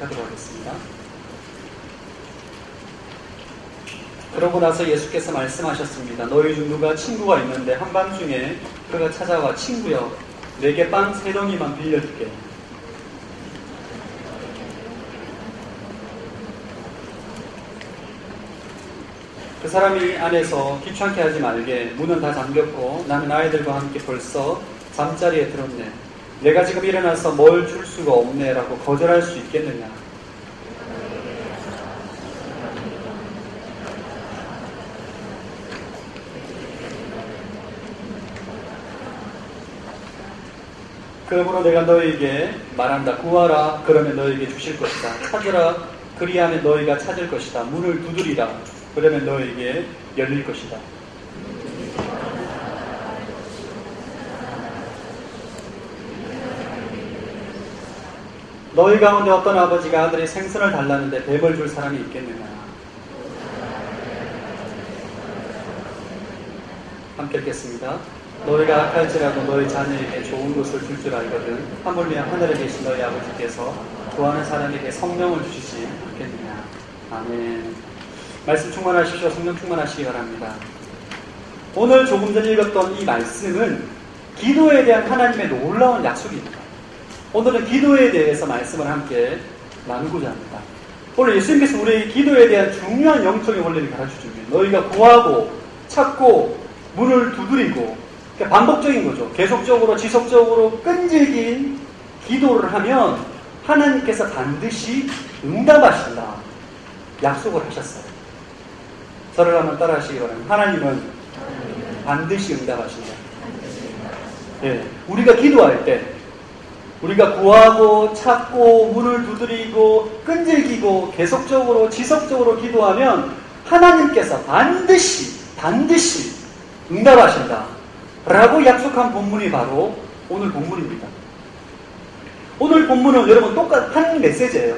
시작하도록 하겠습니다. 그러고 나서 예수께서 말씀하셨습니다. 너희 중 누가 친구가 있는데 한밤중에 그가 찾아와 친구여 내게 빵 3덩이만 빌려줄게. 그 사람이 안에서 귀찮게 하지 말게 문은 다 잠겼고 나는 아이들과 함께 벌써 잠자리에 들었네. 내가 지금 일어나서 뭘 줄 수가 없네 라고 거절할 수 있겠느냐. 그러므로 내가 너희에게 말한다. 구하라 그러면 너희에게 주실 것이다. 찾으라 그리하면 너희가 찾을 것이다. 문을 두드리라 그러면 너희에게 열릴 것이다. 너희 가운데 어떤 아버지가 아들이 생선을 달라는데 뱀을 줄 사람이 있겠느냐. 함께 읽겠습니다. 너희가 악할지라도 너희 자녀에게 좋은 것을 줄 줄 알거든 하물며 하늘에 계신 너희 아버지께서 구하는 사람에게 성령을 주시지 않겠느냐. 아멘. 말씀 충만하십시오. 성령 충만하시기 바랍니다. 오늘 조금 전에 읽었던 이 말씀은 기도에 대한 하나님의 놀라운 약속입니다. 오늘은 기도에 대해서 말씀을 함께 나누고자 합니다. 오늘 예수님께서 우리에게 기도에 대한 중요한 영적인 원리를 가르쳐줍니다. 너희가 구하고 찾고 문을 두드리고 그러니까 반복적인 거죠. 계속적으로 지속적으로 끈질긴 기도를 하면 하나님께서 반드시 응답하신다. 약속을 하셨어요. 저를 한번 따라 하시기 바랍니다. 하나님은 반드시 응답하신다. 네, 우리가 기도할 때 우리가 구하고 찾고 문을 두드리고 끈질기고 계속적으로 지속적으로 기도하면 하나님께서 반드시 응답하신다 라고 약속한 본문이 바로 오늘 본문입니다. 오늘 본문은 여러분 똑같은 메시지예요.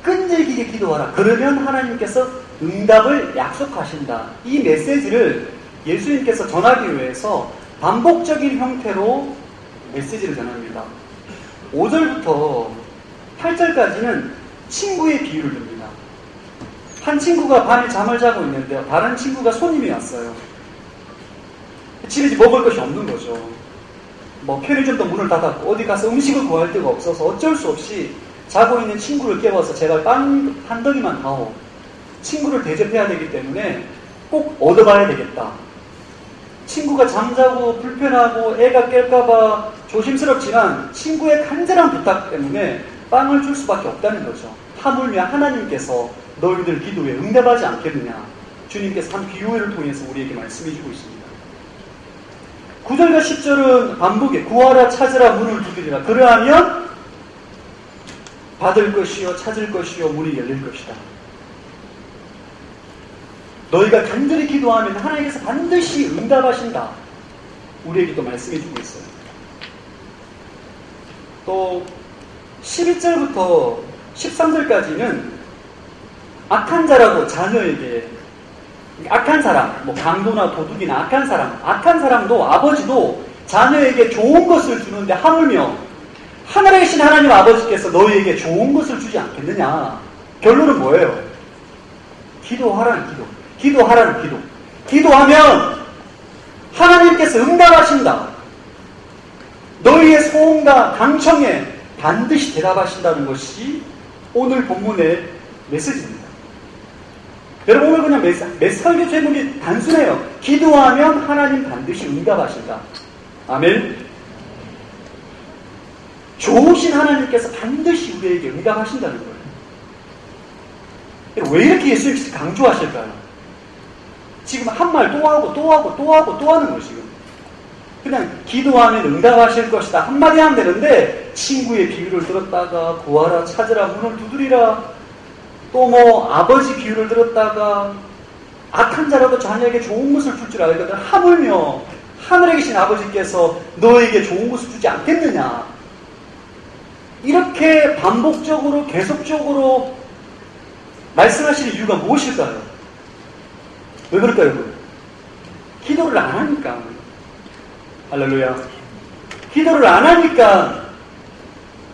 끈질기게 기도하라. 그러면 하나님께서 응답을 약속하신다. 이 메시지를 예수님께서 전하기 위해서 반복적인 형태로 메시지를 전합니다. 5절부터 8절까지는 친구의 비유를 듭니다. 한 친구가 밤에 잠을 자고 있는데요. 다른 친구가 손님이 왔어요. 집에 먹을 것이 없는 거죠. 편의점도 문을 닫았고 어디 가서 음식을 구할 데가 없어서 어쩔 수 없이 자고 있는 친구를 깨워서 제발 빵 한 덩이만 다오. 친구를 대접해야 되기 때문에 꼭 얻어가야 되겠다. 친구가 잠자고 불편하고 애가 깰까봐 조심스럽지만 친구의 간절한 부탁 때문에 빵을 줄 수밖에 없다는 거죠. 하물며 하나님께서 너희들 기도에 응답하지 않겠느냐. 주님께서 한 비유를 통해서 우리에게 말씀해주고 있습니다. 9절과 10절은 반복에 구하라 찾으라 문을 두드리라. 그러하면 받을 것이요 찾을 것이요 문이 열릴 것이다. 너희가 간절히 기도하면 하나님께서 반드시 응답하신다. 우리에게 또 말씀해주고 있어요. 또 12절부터 13절까지는 악한 자라도 자녀에게 악한 사람, 강도나 도둑이나 악한 사람도 아버지도 자녀에게 좋은 것을 주는데 하물며 하늘에 계신 하나님 아버지께서 너희에게 좋은 것을 주지 않겠느냐. 결론은 뭐예요? 기도하라는 기도. 기도하라는 기도. 기도하면 하나님께서 응답하신다. 너희의 소원과 강청에 반드시 대답하신다는 것이 오늘 본문의 메시지입니다. 여러분 오늘 그냥 설교 제목이 단순해요. 기도하면 하나님 반드시 응답하신다. 아멘. 좋으신 하나님께서 반드시 우리에게 응답하신다는 거예요. 왜 이렇게 예수님께서 강조하실까요? 지금 한 말 또 하고 또 하는 거예요. 지금 그냥 기도하면 응답하실 것이다 한마디 하면 되는데 친구의 비유를 들었다가 구하라 찾으라 문을 두드리라 또 아버지 비유를 들었다가 악한 자라도 자녀에게 좋은 것을 줄 줄 알거든 하물며 하늘에 계신 아버지께서 너에게 좋은 것을 주지 않겠느냐. 이렇게 반복적으로 계속적으로 말씀하시는 이유가 무엇일까요? 왜 그럴까요, 여러분? 기도를 안 하니까. 할렐루야. 기도를 안 하니까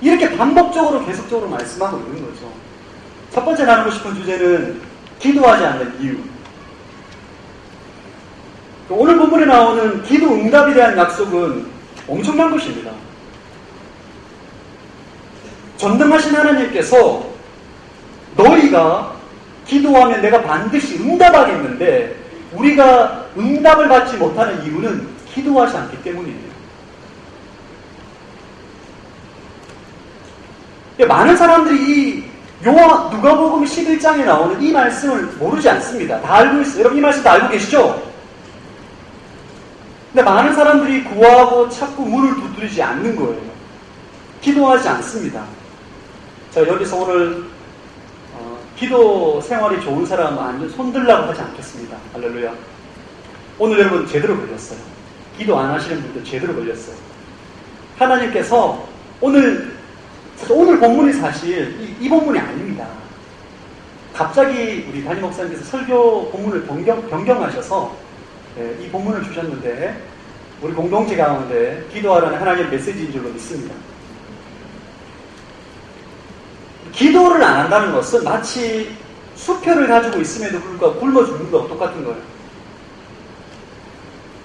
이렇게 반복적으로 계속적으로 말씀하고 있는 거죠. 첫 번째 나누고 싶은 주제는 기도하지 않는 이유. 오늘 본문에 나오는 기도 응답에 대한 약속은 엄청난 것입니다. 전능하신 하나님께서 너희가 기도하면 내가 반드시 응답하겠는데 우리가 응답을 받지 못하는 이유는 기도하지 않기 때문이에요. 많은 사람들이 이 누가복음 11장에 나오는 이 말씀을 모르지 않습니다. 다 알고 있어요. 여러분 이 말씀 다 알고 계시죠? 근데 많은 사람들이 구하고 찾고 문을 두드리지 않는 거예요. 기도하지 않습니다. 자, 여기서 오늘 기도 생활이 좋은 사람 아니면 손들라고 하지 않겠습니다. 할렐루야. 오늘 여러분 제대로 걸렸어요. 기도 안 하시는 분들 제대로 걸렸어요. 하나님께서 오늘 본문이 사실 이 본문이 아닙니다. 갑자기 우리 담임 목사님께서 설교 본문을 변경하셔서 이 본문을 주셨는데 우리 공동체 가운데 기도하라는 하나님의 메시지인 줄로 믿습니다. 기도를 안 한다는 것은 마치 수표를 가지고 있음에도 불구하고 굶어 죽는 거하고 똑같은 거예요.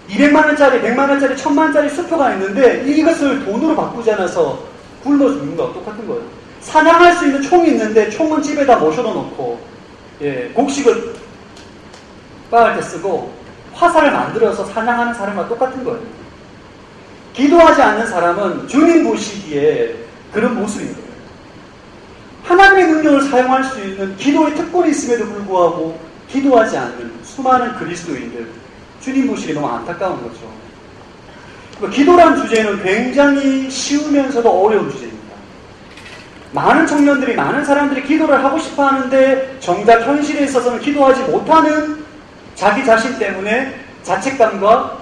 200만 원짜리, 100만 원짜리, 1000만 원짜리 수표가 있는데 이것을 돈으로 바꾸지 않아서 굶어 죽는 거하고 똑같은 거예요. 사냥할 수 있는 총이 있는데 총은 집에다 모셔다 놓고 곡식을 빻을 때 쓰고 화살을 만들어서 사냥하는 사람과 똑같은 거예요. 기도하지 않는 사람은 주님 보시기에 그런 모습인 거예요. 하나님의 능력을 사용할 수 있는 기도의 특권이 있음에도 불구하고 기도하지 않는 수많은 그리스도인들, 주님 보시기에 너무 안타까운 거죠. 기도란 주제는 굉장히 쉬우면서도 어려운 주제입니다. 많은 청년들이, 많은 사람들이 기도를 하고 싶어 하는데 정작 현실에 있어서는 기도하지 못하는 자기 자신 때문에 자책감과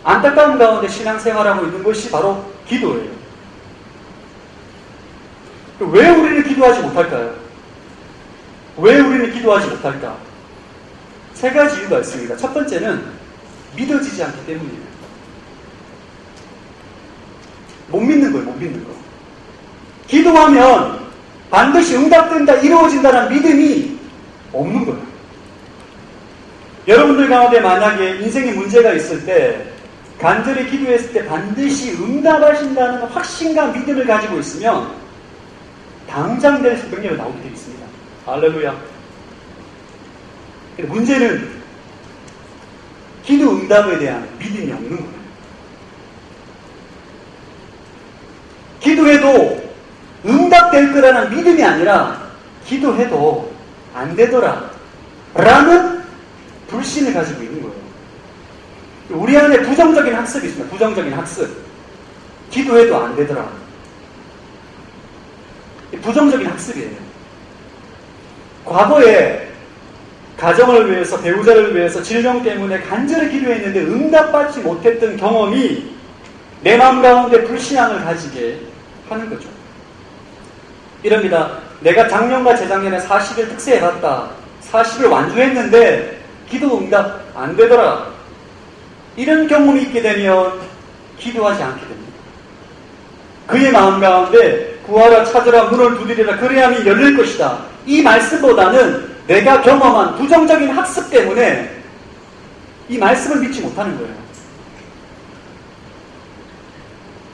안타까움 가운데 신앙생활하고 있는 것이 바로 기도예요. 왜 우리는 기도하지 못할까요? 왜 우리는 기도하지 못할까? 세 가지 이유가 있습니다. 첫 번째는 믿어지지 않기 때문이에요. 못 믿는 거예요, 못 믿는 거. 기도하면 반드시 응답된다, 이루어진다는 믿음이 없는 거예요. 여러분들 가운데 만약에 인생에 문제가 있을 때 간절히 기도했을 때 반드시 응답하신다는 확신과 믿음을 가지고 있으면 당장 될 능력이 나오게 되어 있습니다. 할렐루야. 문제는 기도 응답에 대한 믿음이 없는 거예요. 기도해도 응답될 거라는 믿음이 아니라 기도해도 안 되더라 라는 불신을 가지고 있는 거예요. 우리 안에 부정적인 학습이 있습니다. 부정적인 학습. 기도해도 안 되더라. 부정적인 학습이에요. 과거에 가정을 위해서, 배우자를 위해서 질병 때문에 간절히 기도했는데 응답받지 못했던 경험이 내 마음 가운데 불신앙을 가지게 하는 거죠. 이럽니다. 내가 작년과 재작년에 40일 특세해봤다. 40일 완주했는데 기도 응답 안 되더라. 이런 경험이 있게 되면 기도하지 않게 됩니다. 그의 마음 가운데 구하라, 찾으라, 문을 두드리라, 그래야만 열릴 것이다. 이 말씀보다는 내가 경험한 부정적인 학습 때문에 이 말씀을 믿지 못하는 거예요.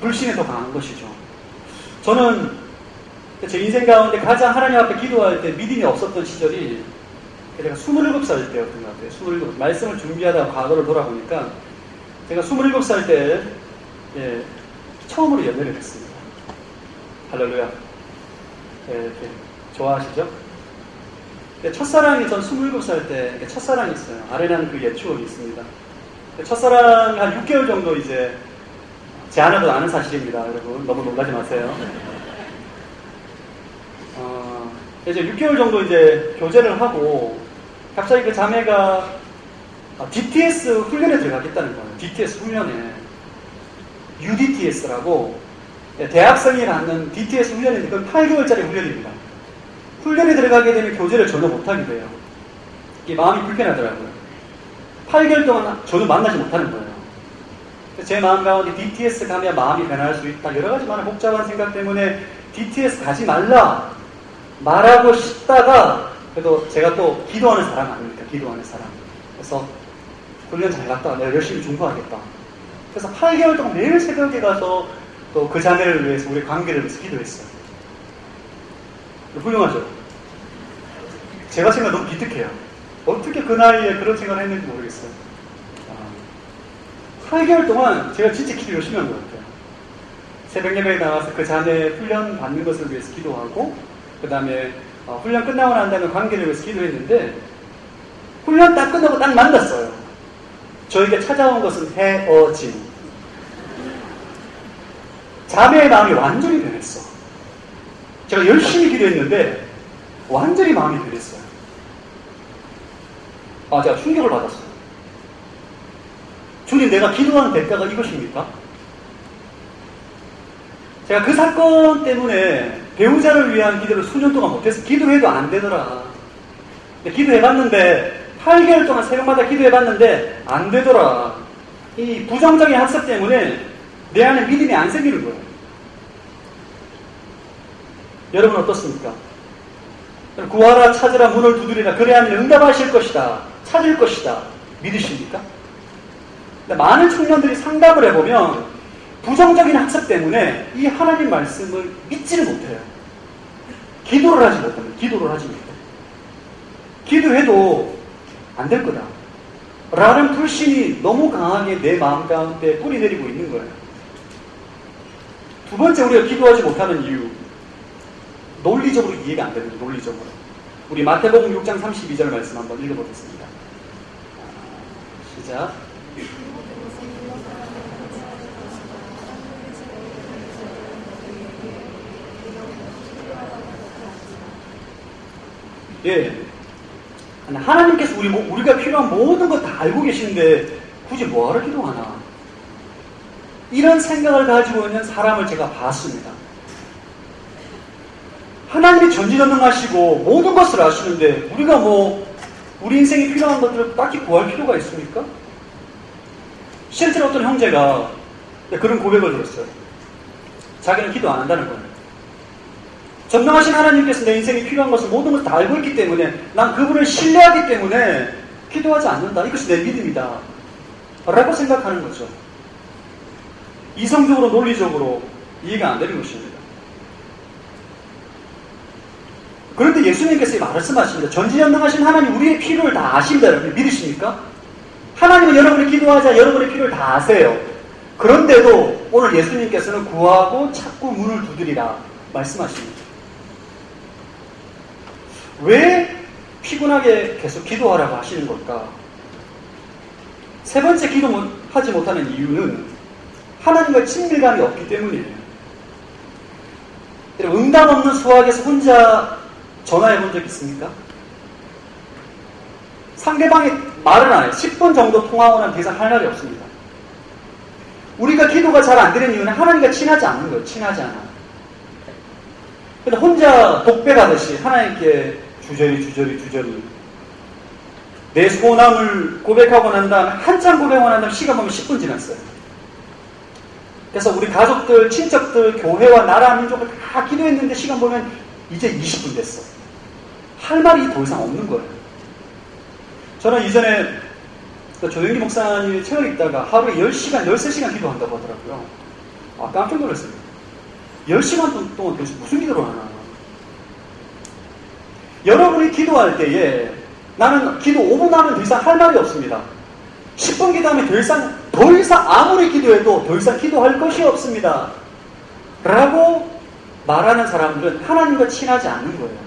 불신이 더 강한 것이죠. 저는 제 인생 가운데 가장 하나님 앞에 기도할 때 믿음이 없었던 시절이 제가 27살 때였던 것 같아요. 27살. 말씀을 준비하다가 과거를 돌아보니까 제가 27살 때 처음으로 연애를 했습니다. 할렐루야. 이렇게 좋아하시죠? 첫사랑이 전 27살 때 첫사랑이 있어요. 아련한 그 옛 추억이 있습니다. 첫사랑 한 6개월 정도 이제 제 아내도 아는 사실입니다. 여러분 너무 놀라지 마세요. 이제 6개월 정도 이제 교제를 하고 갑자기 그 자매가 DTS 훈련에 들어가겠다는 거예요. DTS 훈련에. UDTS라고 대학생이 받는 DTS 훈련인데 그건 8개월짜리 훈련입니다. 훈련에 들어가게 되면 교제를 전혀 못하게 돼요. 이게 마음이 불편하더라고요. 8개월 동안 전혀 만나지 못하는 거예요. 제 마음 가운데 DTS 가면 마음이 변할 수 있다. 여러 가지 많은 복잡한 생각 때문에 BTS 가지 말라 말하고 싶다가 그래도 제가 또 기도하는 사람 아닙니까? 기도하는 사람. 그래서 훈련 잘 갔다 내가 열심히 중보하겠다. 그래서 8개월 동안 매일 새벽에 가서 또 그 자매를 위해서 우리 관계를 위해서 기도했어요. 훌륭하죠? 제가 생각 너무 기특해요. 어떻게 그 나이에 그런 생각을 했는지 모르겠어요. 8개월 동안 제가 진짜 기도 열심히 한 것 같아요. 새벽 예배에 나와서 그 자매 훈련 받는 것을 위해서 기도하고 그 다음에 훈련 끝나고 난 다음에 관계를 위해서 기도했는데 훈련 딱 끝나고 딱 만났어요. 저에게 찾아온 것은 헤어짐. 자매의 마음이 완전히 변했어. 제가 열심히 기도했는데 완전히 마음이 변했어요. 제가 충격을 받았어요. 주님, 내가 기도하는 대가가 이것입니까? 제가 그 사건 때문에 배우자를 위한 기도를 수년 동안 못해서 기도해도 안 되더라. 기도해봤는데 8개월 동안 새벽마다 기도해봤는데 안 되더라. 이 부정적인 학습 때문에 내 안에 믿음이 안 생기는 거예요. 여러분 어떻습니까? 구하라, 찾으라, 문을 두드리라. 그래야 하면 응답하실 것이다. 찾을 것이다. 믿으십니까? 근데 많은 청년들이 상담을 해보면 부정적인 학습 때문에 이 하나님 말씀을 믿지를 못해요. 기도를 하지 못합니다. 기도를 하지 못해요. 기도해도 안 될 거다. 라는 불신이 너무 강하게 내 마음 가운데 뿌리내리고 있는 거예요. 두 번째 우리가 기도하지 못하는 이유. 논리적으로 이해가 안 됩니다. 논리적으로. 우리 마태복음 6장 32절 말씀 한번 읽어보겠습니다. 시작. 예. 하나님께서 우리가 필요한 모든 것 다 알고 계시는데 굳이 뭐하러 기도하나? 이런 생각을 가지고 있는 사람을 제가 봤습니다. 하나님이 전지전능하시고 모든 것을 아시는데 우리가 우리 인생에 필요한 것들을 딱히 구할 필요가 있습니까? 실제로 어떤 형제가 그런 고백을 들었어요. 자기는 기도 안 한다는 거예요. 전능하신 하나님께서 내 인생에 필요한 것을 모든 것을 다 알고 있기 때문에 난 그분을 신뢰하기 때문에 기도하지 않는다. 이것이 내 믿음이다. 라고 생각하는 거죠. 이성적으로 논리적으로 이해가 안 되는 것입니다. 그런데 예수님께서 말씀하십니다. 전지전능하신 하나님 우리의 필요를 다 아신다. 여러분 믿으십니까? 하나님은 여러분이 기도하자 여러분의 필요를 다 아세요. 그런데도 오늘 예수님께서는 구하고 찾고 문을 두드리라 말씀하십니다. 왜 피곤하게 계속 기도하라고 하시는 걸까? 세 번째 기도하지 못하는 이유는 하나님과 친밀감이 없기 때문이에요. 응답 없는 수학에서 혼자 전화해 본 적 있습니까? 상대방이 말을 안 해요. 10분 정도 통화하고 난 더 이상 할 말이 없습니다. 우리가 기도가 잘 안 되는 이유는 하나님과 친하지 않는 거예요. 친하지 않아. 근데 혼자 독백하듯이 하나님께 주저리 내 소원함을 고백하고 난 다음에 한참 고백하고 난 다음에 시간 보면 10분 지났어요. 그래서 우리 가족들, 친척들, 교회와 나라 민족을 다 기도했는데 시간 보면 이제 20분 됐어. 할 말이 더 이상 없는 거예요. 저는 이전에 조영기 목사님이 체험 있다가 하루에 10시간, 13시간 기도한다고 하더라고요. 깜짝 놀랐습니다. 10시간 동안 도대체 무슨 기도를 하나. 여러분이 기도할 때에 나는 기도 5분 하면 더 이상 할 말이 없습니다. 10분 기도하면 더 이상 아무리 기도해도 더 이상 기도할 것이 없습니다. 라고 말하는 사람들은 하나님과 친하지 않는 거예요.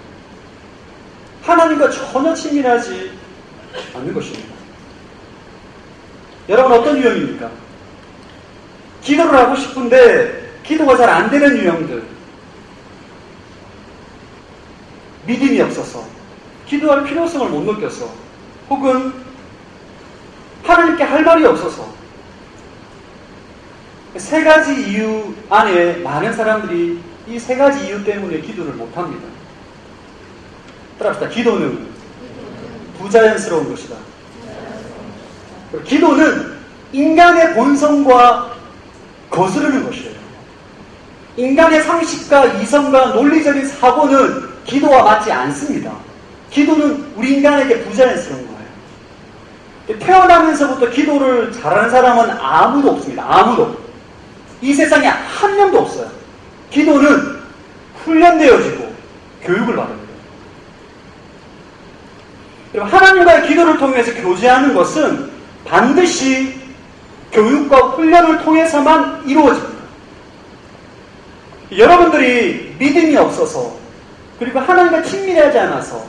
하나님과 전혀 친밀하지 않는 것입니다. 여러분 어떤 유형입니까? 기도를 하고 싶은데 기도가 잘 안 되는 유형들. 믿음이 없어서, 기도할 필요성을 못 느껴서, 혹은 하나님께 할 말이 없어서, 세 가지 이유 안에 많은 사람들이 이 세 가지 이유 때문에 기도를 못합니다. 따라합시다. 기도는 부자연스러운 것이다. 기도는 인간의 본성과 거스르는 것이에요. 인간의 상식과 이성과 논리적인 사고는 기도와 맞지 않습니다. 기도는 우리 인간에게 부자연스러운 거예요. 태어나면서부터 기도를 잘하는 사람은 아무도 없습니다. 아무도. 이 세상에 한 명도 없어요. 기도는 훈련되어지고 교육을 받아야 돼요. 그리고 하나님과의 기도를 통해서 교제하는 것은 반드시 교육과 훈련을 통해서만 이루어집니다. 여러분들이 믿음이 없어서 그리고 하나님과 친밀하지 않아서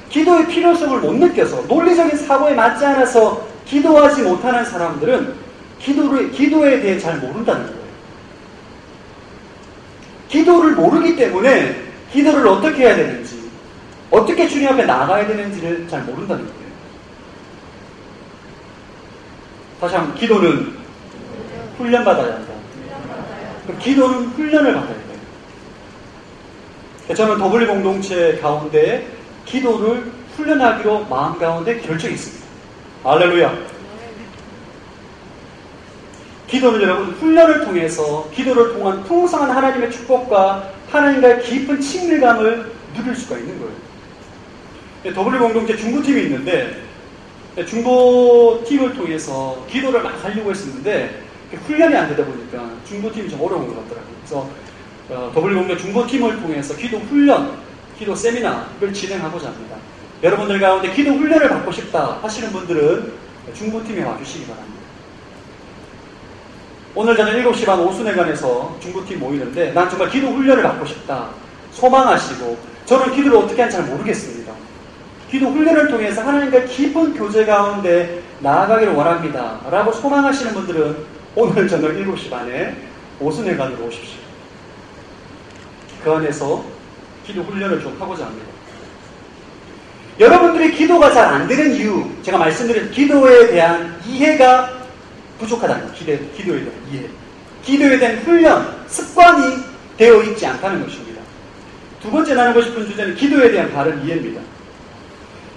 기도의 필요성을 못 느껴서 논리적인 사고에 맞지 않아서 기도하지 못하는 사람들은 기도에 대해 잘 모른다는 거예요. 기도를 모르기 때문에 기도를 어떻게 해야 되는지, 어떻게 주님 앞에 나가야 되는지를 잘 모른다는 거예요. 다시 한번, 기도는 훈련받아야 한다. 기도는 훈련을 받아야 돼요. 저는 더블리 공동체 가운데 기도를 훈련하기로 마음 가운데 결정했습니다. 할렐루야. 기도는 여러분 훈련을 통해서 기도를 통한 풍성한 하나님의 축복과 하나님과의 깊은 친밀감을 누릴 수가 있는 거예요. 더블리 공동체 중보팀이 있는데 중보팀을 통해서 기도를 막 하려고 했었는데 훈련이 안 되다 보니까 중보팀이 좀 어려운 것 같더라고요. 그래서 더블리 공동체 중보팀을 통해서 기도 훈련, 기도 세미나를 진행하고자 합니다. 여러분들 가운데 기도 훈련을 받고 싶다 하시는 분들은 중보팀에 와주시기 바랍니다. 오늘 저는 7시 반 오순회관에서 중보팀 모이는데 난 정말 기도 훈련을 받고 싶다 소망하시고 저는 기도를 어떻게 하는지 잘 모르겠습니다. 기도 훈련을 통해서 하나님과 깊은 교제 가운데 나아가기를 원합니다 라고 소망하시는 분들은 오늘 저녁 7시 반에 오순회관으로 오십시오. 그 안에서 기도 훈련을 좀 하고자 합니다. 여러분들이 기도가 잘 안 되는 이유, 제가 말씀드린 기도에 대한 이해가 부족하다는 거예요. 기도에 대한 이해. 기도에 대한 훈련, 습관이 되어 있지 않다는 것입니다. 두 번째 나누고 싶은 주제는 기도에 대한 바른 이해입니다.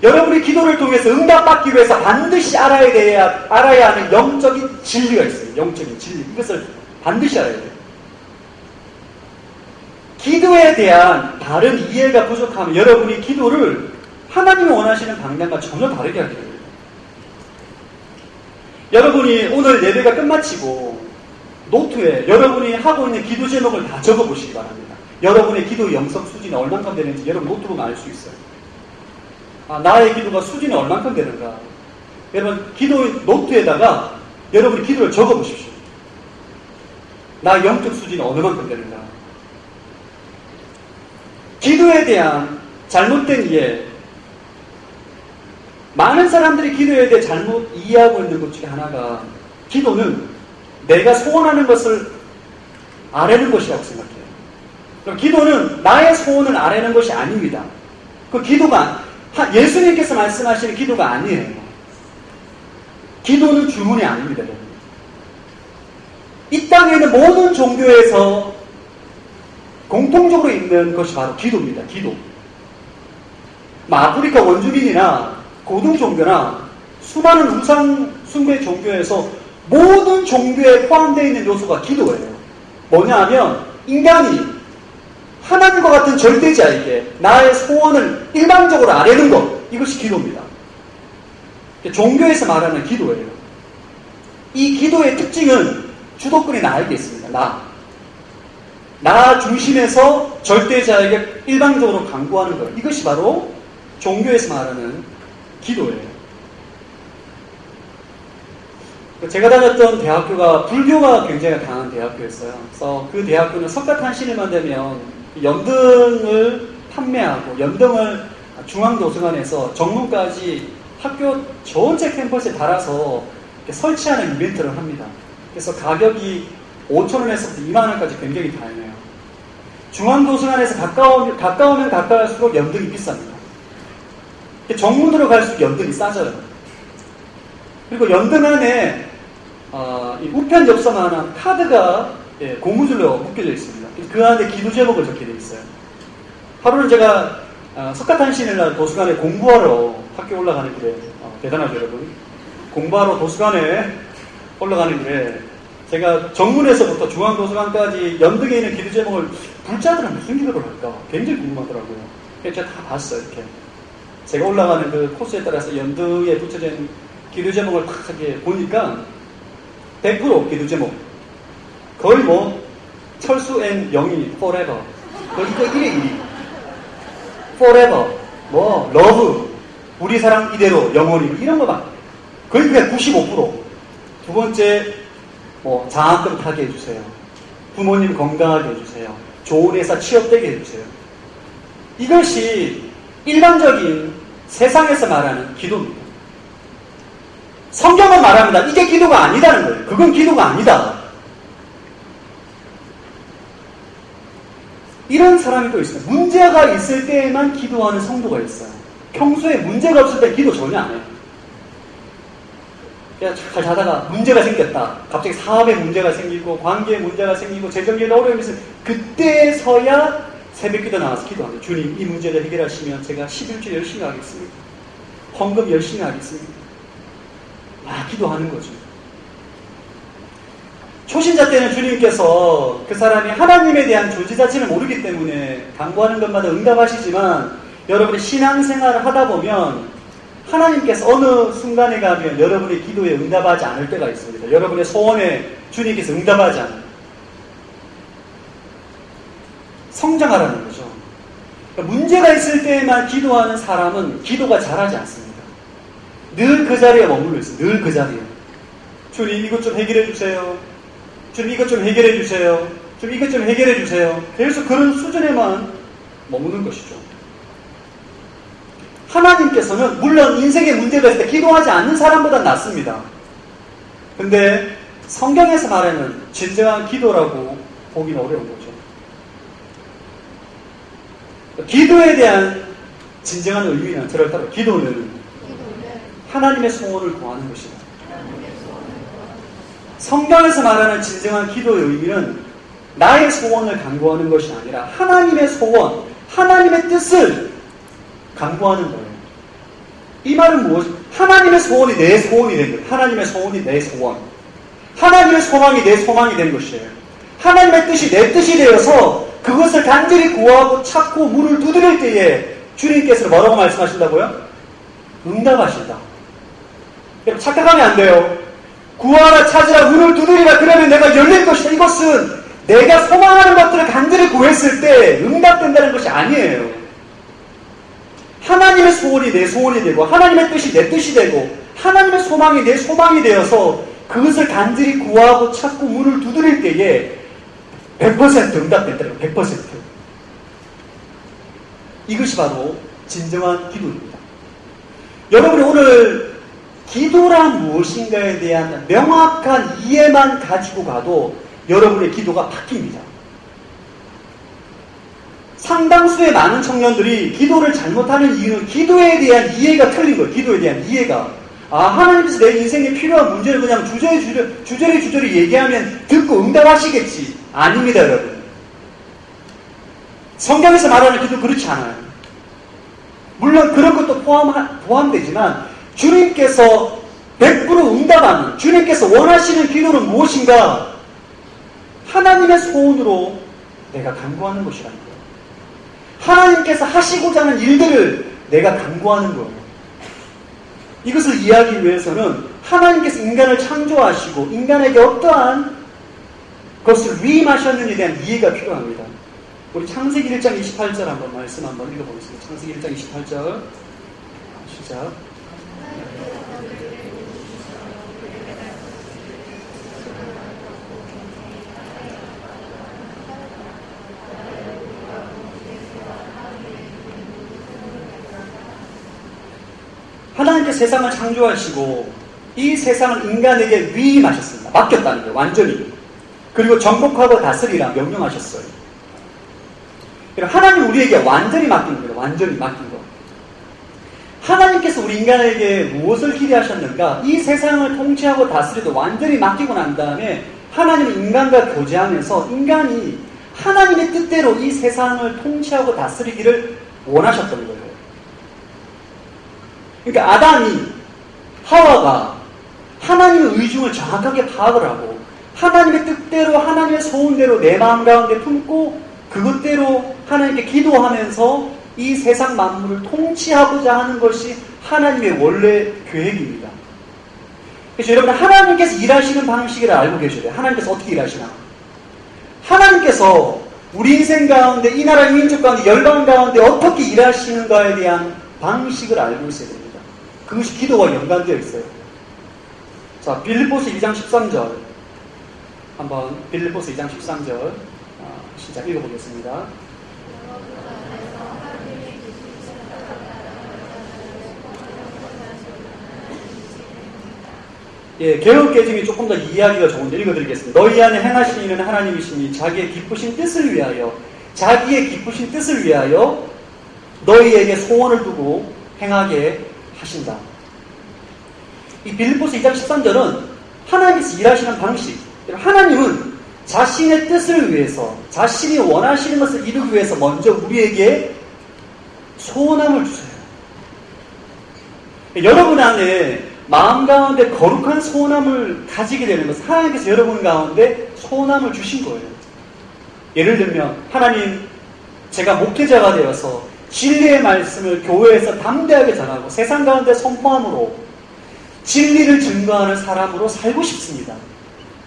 여러분이 기도를 통해서 응답받기 위해서 반드시 알아야 하는 영적인 진리가 있어요. 영적인 진리. 이것을 반드시 알아야 돼요. 기도에 대한 바른 이해가 부족하면 여러분이 기도를 하나님이 원하시는 방향과 전혀 다르게 하게 됩니다. 여러분이 오늘 예배가 끝마치고 노트에 여러분이 하고 있는 기도 제목을 다 적어보시기 바랍니다. 여러분의 기도 영성 수준이 얼만큼 되는지 여러분 노트 보면 알 수 있어요. 나의 기도가 수준이 얼만큼 되는가. 여러분 기도 노트에다가 여러분이 기도를 적어보십시오. 나 영적 수준이 어느 만큼 되는가. 기도에 대한 잘못된 이해. 많은 사람들이 기도에 대해 잘못 이해하고 있는 것 중에 하나가 기도는 내가 소원하는 것을 아뢰는 것이라고 생각해요. 그럼 기도는 나의 소원을 아뢰는 것이 아닙니다. 그 기도가 예수님께서 말씀하시는 기도가 아니에요. 기도는 주문이 아닙니다. 여러분. 이 땅에 있는 모든 종교에서 공통적으로 있는 것이 바로 기도입니다. 기도. 아프리카 원주민이나 고등 종교나 수많은 우상 숭배 종교에서 모든 종교에 포함되어 있는 요소가 기도예요. 뭐냐 하면 인간이 하나님과 같은 절대자에게 나의 소원을 일방적으로 아뢰는 것, 이것이 기도입니다. 종교에서 말하는 기도예요. 이 기도의 특징은 주도권이 나에게 있습니다. 나 중심에서 절대자에게 일방적으로 강구하는 것, 이것이 바로 종교에서 말하는 기도예요. 제가 다녔던 대학교가 불교가 굉장히 강한 대학교였어요. 그래서 그 대학교는 석가탄신일만 되면 연등을 판매하고 연등을 중앙도서관에서 정문까지 학교 전체 캠퍼스에 달아서 설치하는 이벤트를 합니다. 그래서 가격이 5,000원에서부터 20,000원까지 굉장히 다양해요. 중앙도서관에서 가까우면 가까울수록 연등이 비쌉니다. 정문으로 갈수록 연등이 싸져요. 그리고 연등 안에 이 우편 엽서만한 카드가 고무줄로 묶여져 있습니다. 그 안에 기도 제목을 적게 되어 있어요. 하루는 제가 석가탄신일날 도서관에 공부하러 학교 올라가는 길에 대단하죠 여러분. 공부하러 도서관에 올라가는 길에 제가 정문에서부터 중앙도서관까지 연등에 있는 기도 제목을 불자들은 무슨 기도를 할까 굉장히 궁금하더라고요. 그래서 제가 다 봤어요. 이렇게 제가 올라가는 그 코스에 따라서 연등에 붙여진 기도 제목을 딱 이렇게 보니까 100% 기도 제목 거의 뭐 철수 앤 영희 forever 거의 그 1에 1위 forever 뭐 love 우리 사랑 이대로 영원히 이런 거 막 거의 그냥 95%. 두 번째 뭐 장학금 타게 해주세요. 부모님 건강하게 해주세요. 좋은 회사 취업되게 해주세요. 이것이 일반적인 세상에서 말하는 기도입니다. 성경은 말합니다. 이게 기도가 아니다는 거예요. 그건 기도가 아니다. 이런 사람이 또 있어요. 문제가 있을 때에만 기도하는 성도가 있어요. 평소에 문제가 없을 때 기도 전혀 안 해요. 그냥 잘 자다가 문제가 생겼다. 갑자기 사업에 문제가 생기고 관계에 문제가 생기고 재정적인 어려움이 있으면 그때서야 새벽기도 나와서 기도합니다. 주님 이 문제를 해결하시면 제가 11주 열심히 하겠습니다. 헌금 열심히 하겠습니다. 기도하는 거죠. 초신자 때는 주님께서 그 사람이 하나님에 대한 존재 자체를 모르기 때문에 간구하는 것마다 응답하시지만 여러분이 신앙생활을 하다 보면 하나님께서 어느 순간에 가면 여러분의 기도에 응답하지 않을 때가 있습니다. 여러분의 소원에 주님께서 응답하지 않는 성장하라는 거죠. 그러니까 문제가 있을 때에만 기도하는 사람은 기도가 잘하지 않습니다. 늘 그 자리에 머물러 있어요. 늘 그 자리에. 주님 이것 좀 해결해 주세요. 주님 이것 좀 해결해 주세요. 주님 이것 좀 해결해 주세요. 계속 그런 수준에만 머무는 것이죠. 하나님께서는 물론 인생에 문제가 있을 때 기도하지 않는 사람보다 낫습니다. 근데 성경에서 말하는 진정한 기도라고 보기는 어려운 거죠. 기도에 대한 진정한 의미는 저를 따라 기도는 하나님의 소원을 구하는 것이다. 성경에서 말하는 진정한 기도의 의미는 나의 소원을 간구하는 것이 아니라 하나님의 소원, 하나님의 뜻을 간구하는 거예요. 이 말은 무엇이냐? 하나님의 소원이 내 소원이 된 거예요. 하나님의 소원이 내 소원. 하나님의 소망이 내 소망이 된 것이에요. 하나님의 뜻이 내 뜻이 되어서 그것을 간절히 구하고 찾고 문을 두드릴 때에 주님께서 뭐라고 말씀하신다고요? 응답하신다. 여러분 착각하면 안 돼요. 구하라 찾으라 문을 두드리라 그러면 내가 열릴 것이다. 이것은 내가 소망하는 것들을 간절히 구했을 때 응답된다는 것이 아니에요. 하나님의 소원이 내 소원이 되고 하나님의 뜻이 내 뜻이 되고 하나님의 소망이 내 소망이 되어서 그것을 간절히 구하고 찾고 문을 두드릴 때에 100% 응답된다는 거예요. 100%. 이것이 바로 진정한 기도입니다. 여러분이 오늘 기도란 무엇인가에 대한 명확한 이해만 가지고 가도 여러분의 기도가 바뀝니다. 상당수의 많은 청년들이 기도를 잘못하는 이유는 기도에 대한 이해가 틀린 거예요. 기도에 대한 이해가. 하나님께서 내 인생에 필요한 문제를 그냥 주저리 얘기하면 듣고 응답하시겠지. 아닙니다, 여러분. 성경에서 말하는 기도 그렇지 않아요. 물론 그런 것도 포함되지만 주님께서 100% 응답하는, 주님께서 원하시는 기도는 무엇인가? 하나님의 소원으로 내가 간구하는 것이라는 거예요. 하나님께서 하시고자 하는 일들을 내가 간구하는 거예요. 이것을 이해하기 위해서는 하나님께서 인간을 창조하시고 인간에게 어떠한 것을 위임하셨는지에 대한 이해가 필요합니다. 우리 창세기 1장 28절 한번 말씀 한번 읽어보겠습니다. 창세기 1장 28절 시작. 하나님께서 세상을 창조하시고 이 세상을 인간에게 위임하셨습니다. 맡겼다는 거예요. 완전히. 그리고 정복하고 다스리라 명령하셨어요. 하나님 우리에게 완전히 맡긴 거예요. 완전히 맡긴 거. 하나님께서 우리 인간에게 무엇을 기대하셨는가? 이 세상을 통치하고 다스리도 완전히 맡기고 난 다음에 하나님은 인간과 교제하면서 인간이 하나님의 뜻대로 이 세상을 통치하고 다스리기를 원하셨던 거예요. 그러니까 아담이, 하와가 하나님의 의중을 정확하게 파악을 하고 하나님의 뜻대로 하나님의 소원대로 내 마음 가운데 품고 그것대로 하나님께 기도하면서 이 세상 만물을 통치하고자 하는 것이 하나님의 원래 계획입니다. 그래서 여러분 하나님께서 일하시는 방식을 알고 계셔야 돼요. 하나님께서 어떻게 일하시나. 하나님께서 우리 인생 가운데 이 나라 민족 가운데 열방 가운데 어떻게 일하시는가에 대한 방식을 알고 있어야 됩니다. 그것이 기도와 연관되어 있어요. 자, 빌립보서 2장 13절 한번 빌립보서 2장 13절 시작 읽어보겠습니다. 예, 개혁개정이 조금 더 이해하기가 좋은데 읽어드리겠습니다. 너희 안에 행하시는 이는 하나님이시니 자기의 기쁘신 뜻을 위하여 너희에게 소원을 두고 행하게 하신다. 이 빌립보서 2장 13절은 하나님께서 일하시는 방식. 하나님은 자신의 뜻을 위해서 자신이 원하시는 것을 이루기 위해서 먼저 우리에게 소원함을 주세요. 여러분 안에 마음 가운데 거룩한 소원함을 가지게 되는 것은 하나님께서 여러분 가운데 소원함을 주신 거예요. 예를 들면 하나님, 제가 목회자가 되어서 진리의 말씀을 교회에서 담대하게 전하고 세상 가운데 선포함으로 진리를 증거하는 사람으로 살고 싶습니다.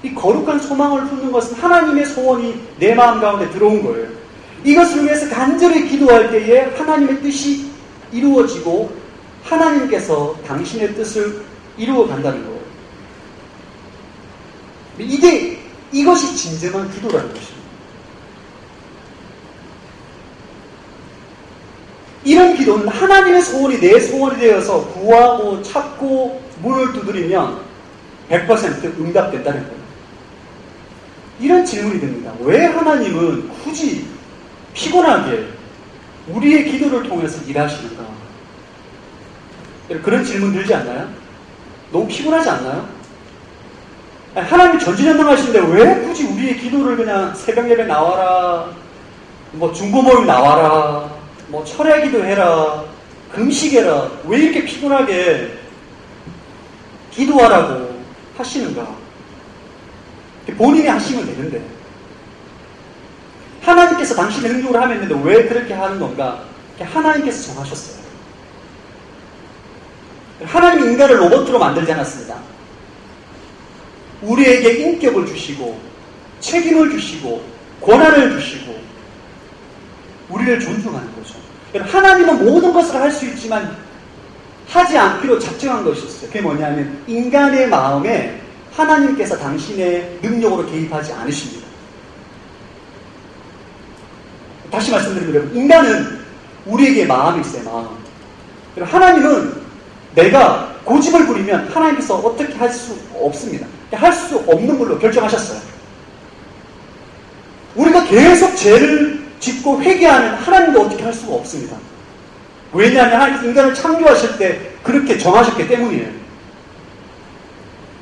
이 거룩한 소망을 품는 것은 하나님의 소원이 내 마음 가운데 들어온 거예요. 이것을 위해서 간절히 기도할 때에 하나님의 뜻이 이루어지고 하나님께서 당신의 뜻을 이루어 간다는 거예요. 이것이 진정한 기도라는 것입니다. 이런 기도는 하나님의 소원이 내 소원이 되어서 구하고 찾고 문을 두드리면 100% 응답된다는 거예요. 이런 질문이 듭니다. 왜 하나님은 굳이 피곤하게 우리의 기도를 통해서 일하시는가? 그런 질문 들지 않나요? 너무 피곤하지 않나요? 하나님이 전지전능하신데 왜 굳이 우리의 기도를 그냥 새벽 예배 나와라, 뭐 중보 모임 나와라, 뭐 철야 기도해라, 금식해라, 왜 이렇게 피곤하게 기도하라고 하시는가? 본인이 하시면 되는데 하나님께서 당신의 능력으로 하면 되는데 왜 그렇게 하는 건가? 하나님께서 정하셨어요. 하나님이 인간을 로봇으로 만들지 않았습니다. 우리에게 인격을 주시고 책임을 주시고 권한을 주시고 우리를 존중하는 거죠. 하나님은 모든 것을 할 수 있지만 하지 않기로 작정한 것이 있어요. 그게 뭐냐면 인간의 마음에 하나님께서 당신의 능력으로 개입하지 않으십니다. 다시 말씀드리면 인간은 우리에게 마음이 있어요. 마음. 하나님은 내가 고집을 부리면 하나님께서 어떻게 할 수 없습니다. 할 수 없는 걸로 결정하셨어요. 우리가 계속 죄를 짓고 회개하면 하나님도 어떻게 할 수가 없습니다. 왜냐하면 하나님께서 인간을 창조하실 때 그렇게 정하셨기 때문이에요.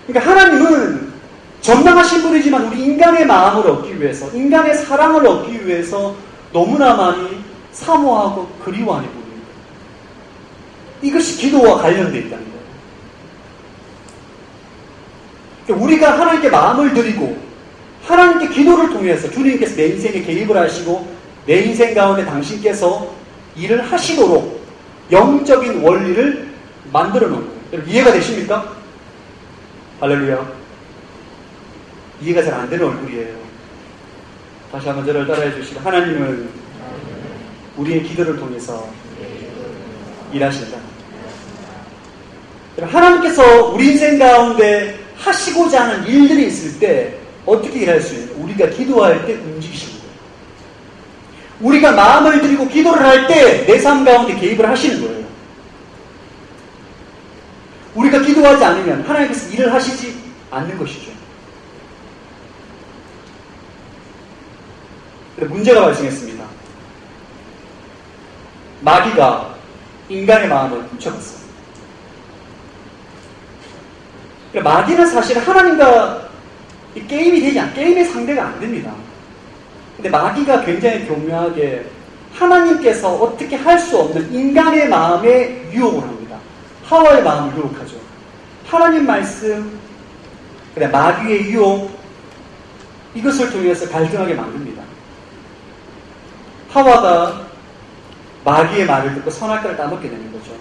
그러니까 하나님은 전능하신 분이지만 우리 인간의 마음을 얻기 위해서, 인간의 사랑을 얻기 위해서 너무나 많이 사모하고 그리워하는 분입니다. 이것이 기도와 관련되어 있다는 거예요. 그러니까 우리가 하나님께 마음을 드리고 하나님께 기도를 통해서 주님께서 내 인생에 개입을 하시고 내 인생 가운데 당신께서 일을 하시도록 영적인 원리를 만들어 놓은 거예요. 여러분 이해가 되십니까? 할렐루야. 이해가 잘 안 되는 얼굴이에요. 다시 한번 저를 따라해 주시고, 하나님은 우리의 기도를 통해서 일하신다. 하나님께서 우리 인생 가운데 하시고자 하는 일들이 있을 때 어떻게 일할 수 있는가? 우리가 기도할 때 움직이시는 거예요. 우리가 마음을 들이고 기도를 할 때 내 삶 가운데 개입을 하시는 거예요. 우리가 기도하지 않으면 하나님께서 일을 하시지 않는 것이죠. 문제가 발생했습니다. 마귀가 인간의 마음을 훔쳐갔어요. 마귀는 사실 하나님과 게임이 되지 않, 게임의 상대가 안 됩니다. 근데 마귀가 굉장히 교묘하게 하나님께서 어떻게 할 수 없는 인간의 마음에 유혹을 합니다. 하와의 마음을 유혹하죠. 하나님 말씀, 마귀의 유혹, 이것을 통해서 갈등하게 만듭니다. 하와가 마귀의 말을 듣고 선악과를 따먹게 되는 거죠.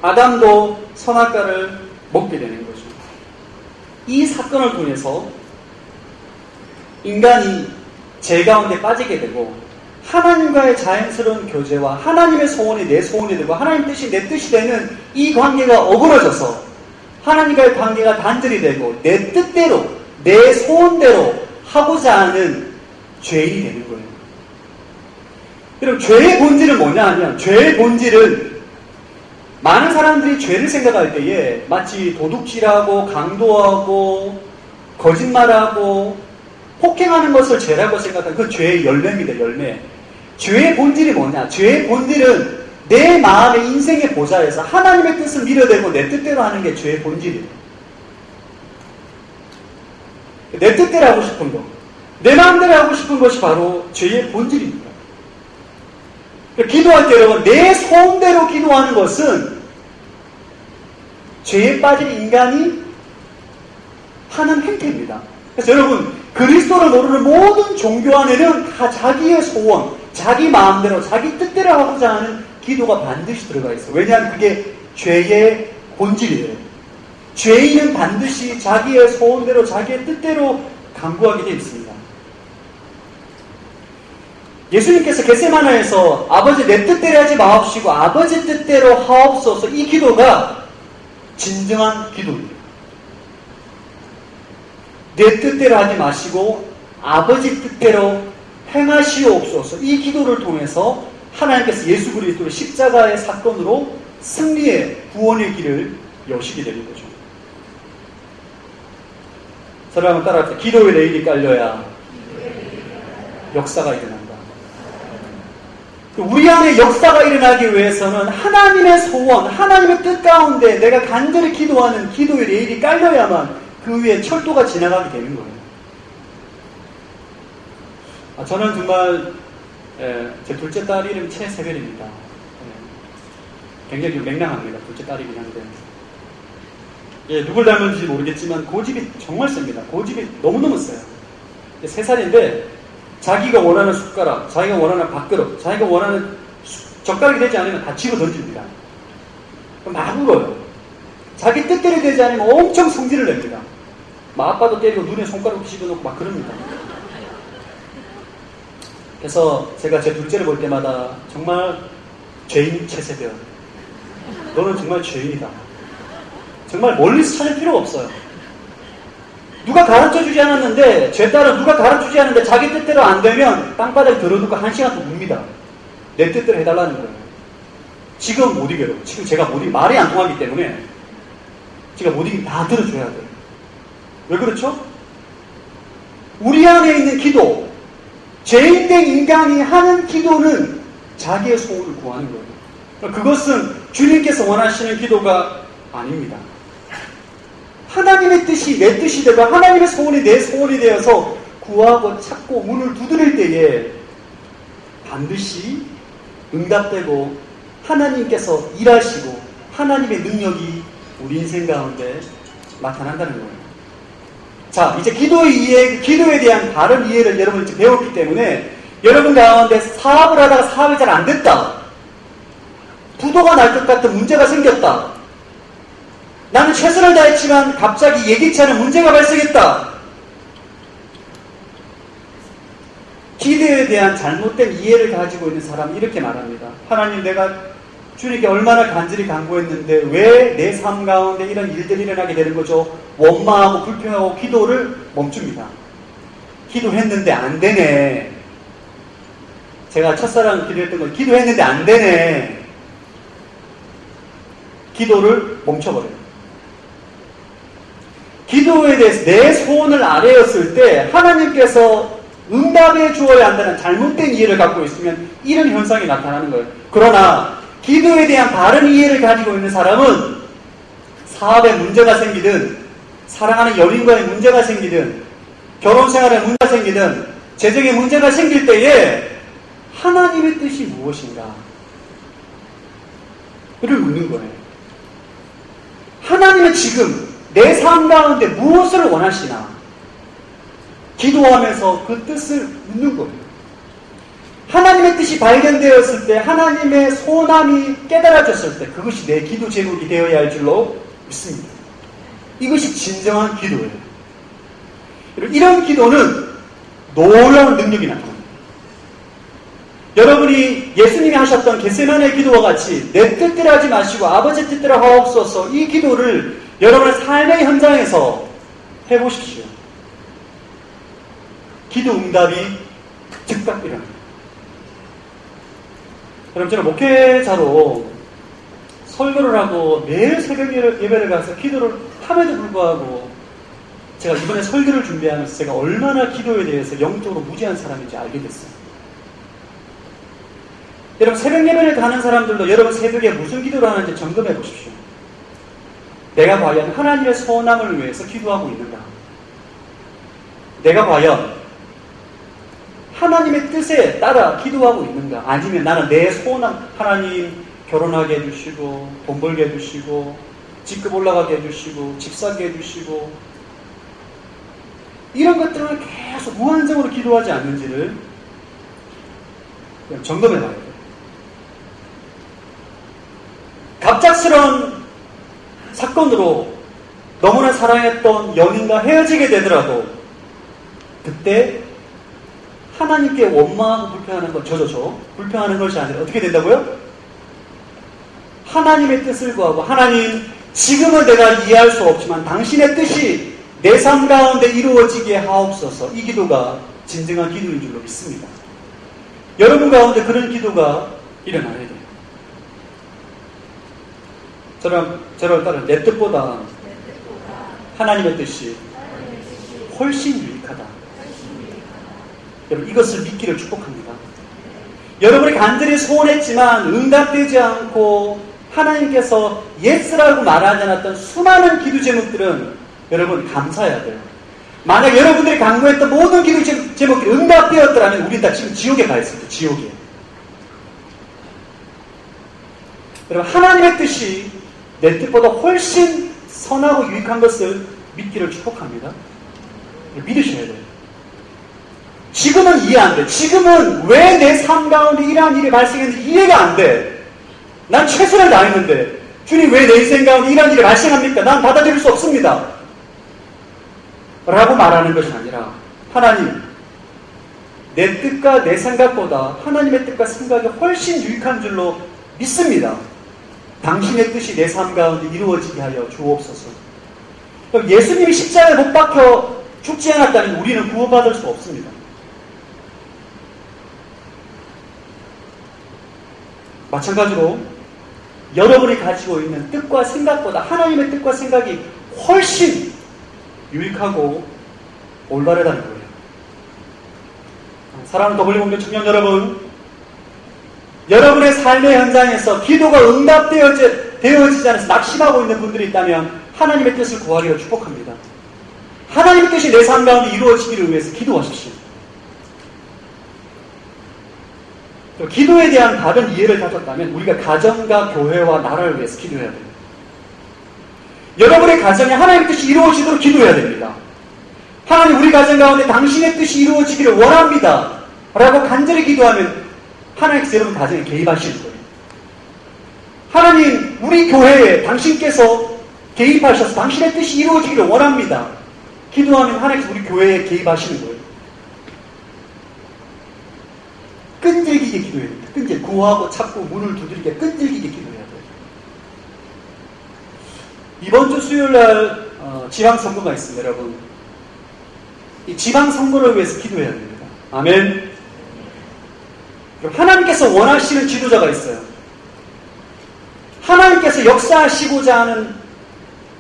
아담도 선악과를 먹게 되는 거죠. 이 사건을 통해서 인간이 죄 가운데 빠지게 되고 하나님과의 자연스러운 교제와 하나님의 소원이 내 소원이 되고 하나님 뜻이 내 뜻이 되는 이 관계가 어그러져서 하나님과의 관계가 단절이 되고 내 뜻대로 내 소원대로 하고자 하는 죄인이 되는 거예요. 그럼 죄의 본질은 뭐냐 하면 죄의 본질은 많은 사람들이 죄를 생각할 때에 마치 도둑질하고 강도하고 거짓말하고 폭행하는 것을 죄라고 생각하는 그 죄의 열매입니다. 열매. 죄의 본질이 뭐냐? 죄의 본질은 내 마음의 인생의 보좌에서 하나님의 뜻을 밀어내고 내 뜻대로 하는 게 죄의 본질이에요. 내 뜻대로 하고 싶은 거, 내 마음대로 하고 싶은 것이 바로 죄의 본질입니다. 기도할 때 여러분, 내 소원대로 기도하는 것은 죄에 빠진 인간이 하는 행태입니다. 그래서 여러분, 그리스도를 모르는 모든 종교 안에는 다 자기의 소원, 자기 마음대로, 자기 뜻대로 하고자 하는 기도가 반드시 들어가 있어요. 왜냐하면 그게 죄의 본질이에요. 죄인은 반드시 자기의 소원대로, 자기의 뜻대로 간구하게 되어 있습니다. 예수님께서 겟세마네에서 아버지 내 뜻대로 하지 마옵시고 아버지 뜻대로 하옵소서, 이 기도가 진정한 기도입니다. 내 뜻대로 하지 마시고 아버지 뜻대로 행하시옵소서, 이 기도를 통해서 하나님께서 예수 그리스도의 십자가의 사건으로 승리의 구원의 길을 여시게 되는 거죠. 저를 한번 따라합시다. 기도의 레일이 깔려야 역사가 일어난다. 우리 안에 역사가 일어나기 위해서는 하나님의 소원, 하나님의 뜻 가운데 내가 간절히 기도하는 기도의 레일이 깔려야만 그 위에 철도가 지나가게 되는 거예요. 저는 정말 제 둘째 딸 이름이 최세별입니다. 굉장히 맹랑합니다. 둘째 딸이긴 한데 누굴 닮은지 모르겠지만 고집이 정말 셉니다. 고집이 너무너무 세요. 3살인데 자기가 원하는 숟가락, 자기가 원하는 밥그릇, 자기가 원하는 젓가락이 되지 않으면 다 집어 던집니다. 막 울어요. 자기 뜻대로 되지 않으면 엄청 성질을 냅니다. 막 아빠도 때리고 눈에 손가락 집어넣고 막 그럽니다. 그래서 제가 제 둘째를 볼 때마다 정말 죄인 최세별, 너는 정말 죄인이다. 정말 멀리서 찾을 필요가 없어요. 누가 가르쳐주지 않았는데, 제 딸은 누가 가르쳐주지 않았는데 자기 뜻대로 안 되면 땅바닥에 들어놓고 1시간 또 웁니다. 내 뜻대로 해달라는 거예요. 지금 못 이겨요. 지금 제가 못 이겨. 말이 안 통하기 때문에 제가 못 이기면 다 들어줘야 돼요. 왜 그렇죠? 우리 안에 있는 기도, 죄인된 인간이 하는 기도는 자기의 소원을 구하는 거예요. 그것은 주님께서 원하시는 기도가 아닙니다. 하나님의 뜻이 내 뜻이 되고 하나님의 소원이 내 소원이 되어서 구하고 찾고 문을 두드릴 때에 반드시 응답되고 하나님께서 일하시고 하나님의 능력이 우리 인생 가운데 나타난다는 거예요. 자, 이제 기도에 대한 바른 이해를 여러분 이제 배웠기 때문에 여러분 가운데 사업을 하다가 사업이 잘 안 됐다. 부도가 날 것 같은 문제가 생겼다. 나는 최선을 다했지만 갑자기 예기치 않은 문제가 발생했다. 기도에 대한 잘못된 이해를 가지고 있는 사람은 이렇게 말합니다. 하나님, 내가 주님께 얼마나 간절히 간구했는데 왜 내 삶 가운데 이런 일들이 일어나게 되는 거죠? 원망하고 불평하고 기도를 멈춥니다. 기도했는데 안 되네. 제가 첫사랑 기도했던 건 기도했는데 안 되네. 기도를 멈춰버려요. 기도에 대해서 내 소원을 아뢰었을 때 하나님께서 응답해 주어야 한다는 잘못된 이해를 갖고 있으면 이런 현상이 나타나는 거예요. 그러나 기도에 대한 바른 이해를 가지고 있는 사람은 사업에 문제가 생기든 사랑하는 연인과의 문제가 생기든 결혼생활에 문제가 생기든 재정에 문제가 생길 때에 하나님의 뜻이 무엇인가? 를 묻는 거예요. 하나님은 지금 내 삶 가운데 무엇을 원하시나? 기도하면서 그 뜻을 묻는 거예요. 하나님의 뜻이 발견되었을 때, 하나님의 소원함이 깨달아졌을 때 그것이 내 기도 제목이 되어야 할 줄로 믿습니다. 이것이 진정한 기도예요. 이런 기도는 놀라운 능력이 나타납니다. 여러분이 예수님이 하셨던 겟세마네 기도와 같이 내 뜻대로 하지 마시고 아버지 뜻대로 하옵소서, 이 기도를 여러분의 삶의 현장에서 해보십시오. 기도 응답이 즉각 일어납니다. 그럼 저는 목회자로 설교를 하고 매일 새벽 예배를 가서 기도를 함에도 불구하고 제가 이번에 설교를 준비하면서 제가 얼마나 기도에 대해서 영적으로 무지한 사람인지 알게 됐어요. 여러분, 새벽 예배를 가는 사람들도 여러분 새벽에 무슨 기도를 하는지 점검해 보십시오. 내가 과연 하나님의 소원함을 위해서 기도하고 있는가? 내가 과연 하나님의 뜻에 따라 기도하고 있는가? 아니면 나는 내 소원함, 하나님 결혼하게 해주시고 돈 벌게 해주시고 직급 올라가게 해주시고 집 사게 해주시고 이런 것들을 계속 무한정으로 기도하지 않는지를 점검해 봐야 돼요. 갑작스러운 사건으로 너무나 사랑했던 연인과 헤어지게 되더라도 그때 하나님께 원망하고 불평하는 건 저조죠. 불평하는 것이 아니라 어떻게 된다고요? 하나님의 뜻을 구하고, 하나님, 지금은 내가 이해할 수 없지만 당신의 뜻이 내 삶 가운데 이루어지게 하옵소서. 이 기도가 진정한 기도인 줄로 믿습니다. 여러분 가운데 그런 기도가 일어나야 돼요. 저를 따라 내 뜻보다 하나님의 뜻이 훨씬 유익하다. 여러분, 이것을 믿기를 축복합니다. 여러분이 간절히 소원했지만 응답되지 않고 하나님께서 예스라고 말하지 않았던 수많은 기도 제목들은 여러분 감사해야 돼요. 만약 여러분들이 간구했던 모든 기도 제목들이 응답되었더라면 우리 다 지금 지옥에 가 있습니다. 지옥에. 여러분, 하나님의 뜻이 내 뜻보다 훨씬 선하고 유익한 것을 믿기를 축복합니다. 믿으셔야 돼요. 지금은 이해 안 돼. 지금은 왜 내 삶 가운데 이러한 일이 발생했는지 이해가 안 돼. 난 최선을 다했는데 주님 왜 내 인생 가운데 이러한 일이 발생합니까? 난 받아들일 수 없습니다. 라고 말하는 것이 아니라 하나님, 내 뜻과 내 생각보다 하나님의 뜻과 생각이 훨씬 유익한 줄로 믿습니다. 당신의 뜻이 내 삶 가운데 이루어지게 하여 주옵소서. 예수님이 십자가에 못 박혀 죽지 않았다면 우리는 구원받을 수 없습니다. 마찬가지로 여러분이 가지고 있는 뜻과 생각보다 하나님의 뜻과 생각이 훨씬 유익하고 올바르다는 거예요. 사랑하는 더블유목련 청년 여러분, 여러분의 삶의 현장에서 기도가 응답되어지지 않아서 낙심하고 있는 분들이 있다면 하나님의 뜻을 구하기를 축복합니다. 하나님의 뜻이 내 삶 가운데 이루어지기를 위해서 기도하십시오. 기도에 대한 다른 이해를 가졌다면 우리가 가정과 교회와 나라를 위해서 기도해야 됩니다. 여러분의 가정에 하나님의 뜻이 이루어지도록 기도해야 됩니다. 하나님, 우리 가정 가운데 당신의 뜻이 이루어지기를 원합니다. 라고 간절히 기도하면 하나님께서 여러분 가정에 개입하시는 거예요. 하나님, 우리 교회에 당신께서 개입하셔서 당신의 뜻이 이루어지기를 원합니다. 기도하면 하나님께서 우리 교회에 개입하시는 거예요. 끈질기게 기도해야 됩니다. 구하고 찾고 문을 두드리게 끈질기게 기도해야 돼요. 이번 주 수요일날 지방선거가 있습니다. 여러분, 이 지방선거를 위해서 기도해야 됩니다. 아멘. 하나님께서 원하시는 지도자가 있어요. 하나님께서 역사하시고자 하는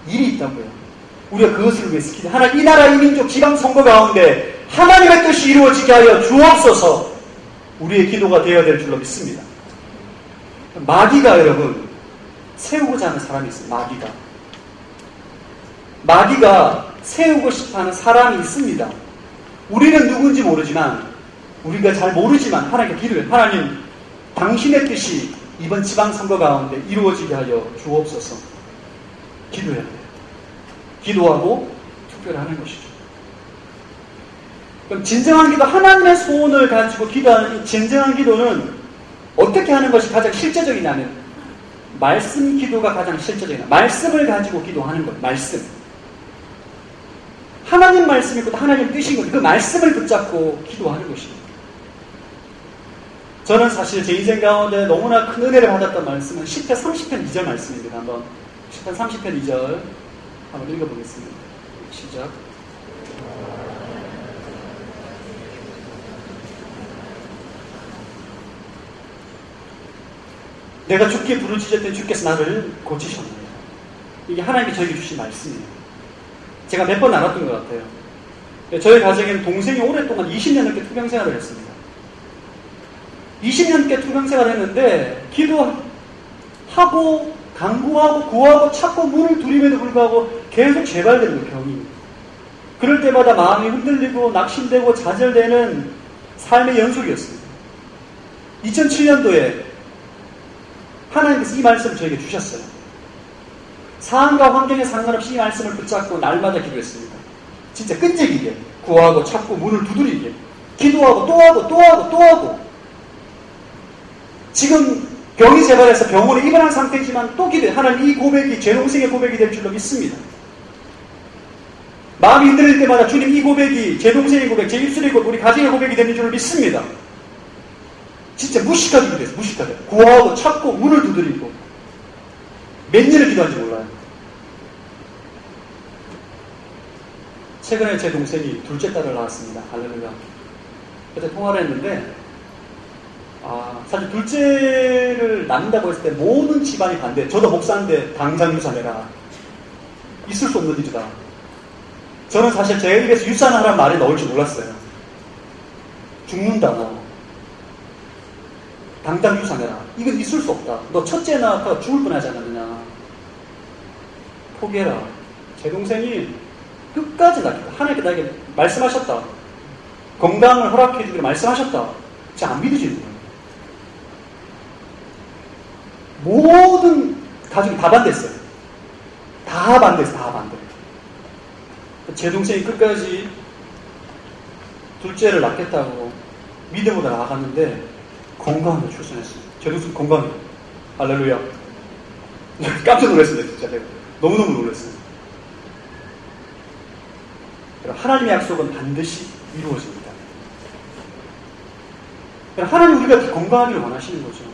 일이 있다고요. 우리가 그것을 위해서 기도. 하나님, 이 나라 이 민족 지방선거 가운데 하나님의 뜻이 이루어지게 하여 주옵소서. 우리의 기도가 되어야 될 줄로 믿습니다. 마귀가 여러분 세우고자 하는 사람이 있어요. 마귀가 세우고 싶어하는 사람이 있습니다. 우리는 누군지 모르지만, 우리가 잘 모르지만 하나님께 기도해요. 하나님, 당신의 뜻이 이번 지방선거 가운데 이루어지게 하여 주옵소서. 기도해야 돼요. 기도하고 투표를 하는 것이죠. 그럼 진정한 기도, 하나님의 소원을 가지고 기도하는 이 진정한 기도는 어떻게 하는 것이 가장 실제적이냐면 말씀 기도가 가장 실제적이냐. 말씀을 가지고 기도하는 거예요. 말씀. 하나님 말씀이고 하나님 뜻인 거예요. 그 말씀을 붙잡고 기도하는 것입니다. 저는 사실 제 인생 가운데 너무나 큰 은혜를 받았던 말씀은 10편 30편 2절 말씀입니다. 한번 10편 30편 2절 한번 읽어보겠습니다. 시작. 내가 죽게 부르짖었더니 주께서 나를 고치셨네요. 이게 하나님이 저에게 주신 말씀이에요. 제가 몇 번 나눴던 것 같아요. 저희 가정에는 동생이 오랫동안 20년 넘게 투병생활을 했습니다. 20년께 투병생활을 했는데 기도하고 간구하고 구하고 찾고 문을 두림에도 불구하고 계속 재발되는 거예요. 병이. 그럴 때마다 마음이 흔들리고 낙심되고 좌절되는 삶의 연속이었습니다. 2007년도에 하나님께서 이 말씀을 저에게 주셨어요. 상황과 환경에 상관없이 이 말씀을 붙잡고 날마다 기도했습니다. 진짜 끈질기게 구하고 찾고 문을 두드리게 기도하고 또 하고 또 하고 또 하고 지금 병이 재발해서 병원에 입원한 상태이지만 또 기도해. 하나님 이 고백이 제 동생의 고백이 될 줄로 믿습니다. 마음이 흔들릴 때마다 주님 이 고백이 제 동생의 고백, 제 입술의 고백, 우리 가정의 고백이 되는 줄로 믿습니다. 진짜 무식하게 기도했어요. 무식하게. 구하고 찾고 문을 두드리고 몇 년을 기도한지 몰라요. 최근에 제 동생이 둘째 딸을 낳았습니다. 할렐루야. 그때 통화를 했는데 사실 둘째를 낳는다고 했을 때 모든 집안이 반대. 저도 목사인데 당장 유산해라. 있을 수 없는 일이다. 저는 사실 제 입에서 유산하라는 말이 나올 줄 몰랐어요. 죽는다 너. 당장 유산해라. 이건 있을 수 없다. 너 첫째 낳아서 죽을 뻔하지 않았느냐. 포기해라. 제 동생이 끝까지 낳겠다. 하나님께 나에게 말씀하셨다. 건강을 허락해 주기로 말씀하셨다. 진짜 안 믿어지는 거예요. 모든 가족이 다 반대했어요. 다 반대했어요. 다 반대. 제 동생이 끝까지 둘째를 낳겠다고 믿음으로 나아갔는데 건강하게 출산했어요. 제 동생 건강해요. 할렐루야. 깜짝 놀랐습니다. 진짜 제가. 너무너무 놀랐어요. 하나님의 약속은 반드시 이루어집니다. 하나님 우리가 건강하기를 원하시는 거죠.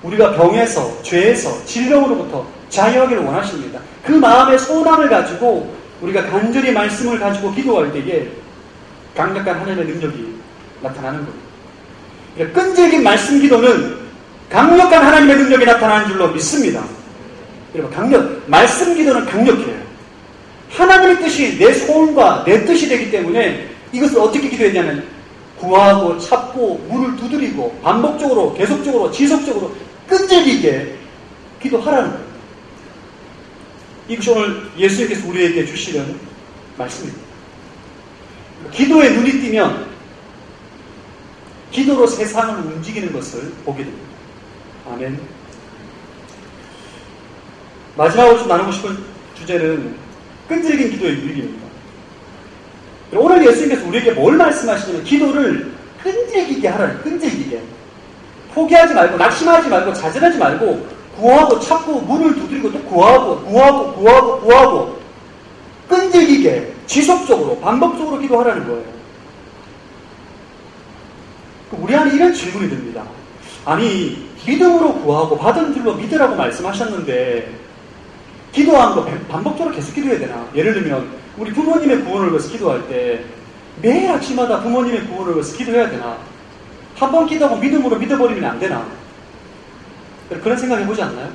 우리가 병에서, 죄에서, 질병으로부터 자유하기를 원하십니다. 그 마음의 소원함을 가지고 우리가 간절히 말씀을 가지고 기도할 때에 강력한 하나님의 능력이 나타나는 겁니다. 끈질긴 말씀 기도는 강력한 하나님의 능력이 나타나는 줄로 믿습니다. 여러분, 말씀 기도는 강력해요. 하나님의 뜻이 내 소원과 내 뜻이 되기 때문에 이것을 어떻게 기도해야 되냐면 구하고 찾고 문을 두드리고 반복적으로 계속적으로 지속적으로 끈질기게 기도하라는 거예요. 이것이 오늘 예수님께서 우리에게 주시는 말씀입니다. 기도에 눈이 띄면 기도로 세상을 움직이는 것을 보게 됩니다. 아멘. 마지막으로 좀 나누고 싶은 주제는 끈질긴 기도의 유익입니다. 오늘 예수님께서 우리에게 뭘 말씀하시냐면 기도를 끈질기게 하라는, 끈질기게. 포기하지 말고, 낙심하지 말고, 좌절하지 말고, 구하고 찾고 문을 두드리고 또 구하고 끈질기게 지속적으로 반복적으로 기도하라는 거예요. 우리 안에 이런 질문이 듭니다. 아니 믿음으로 구하고 받은 줄로 믿으라고 말씀하셨는데 기도하는 거 반복적으로 계속 기도해야 되나? 예를 들면 우리 부모님의 구원을 위해서 기도할 때 매일 아침마다 부모님의 구원을 위해서 기도해야 되나? 한 번 기도하고 믿음으로 믿어버리면 안 되나? 그런 생각 해보지 않나요?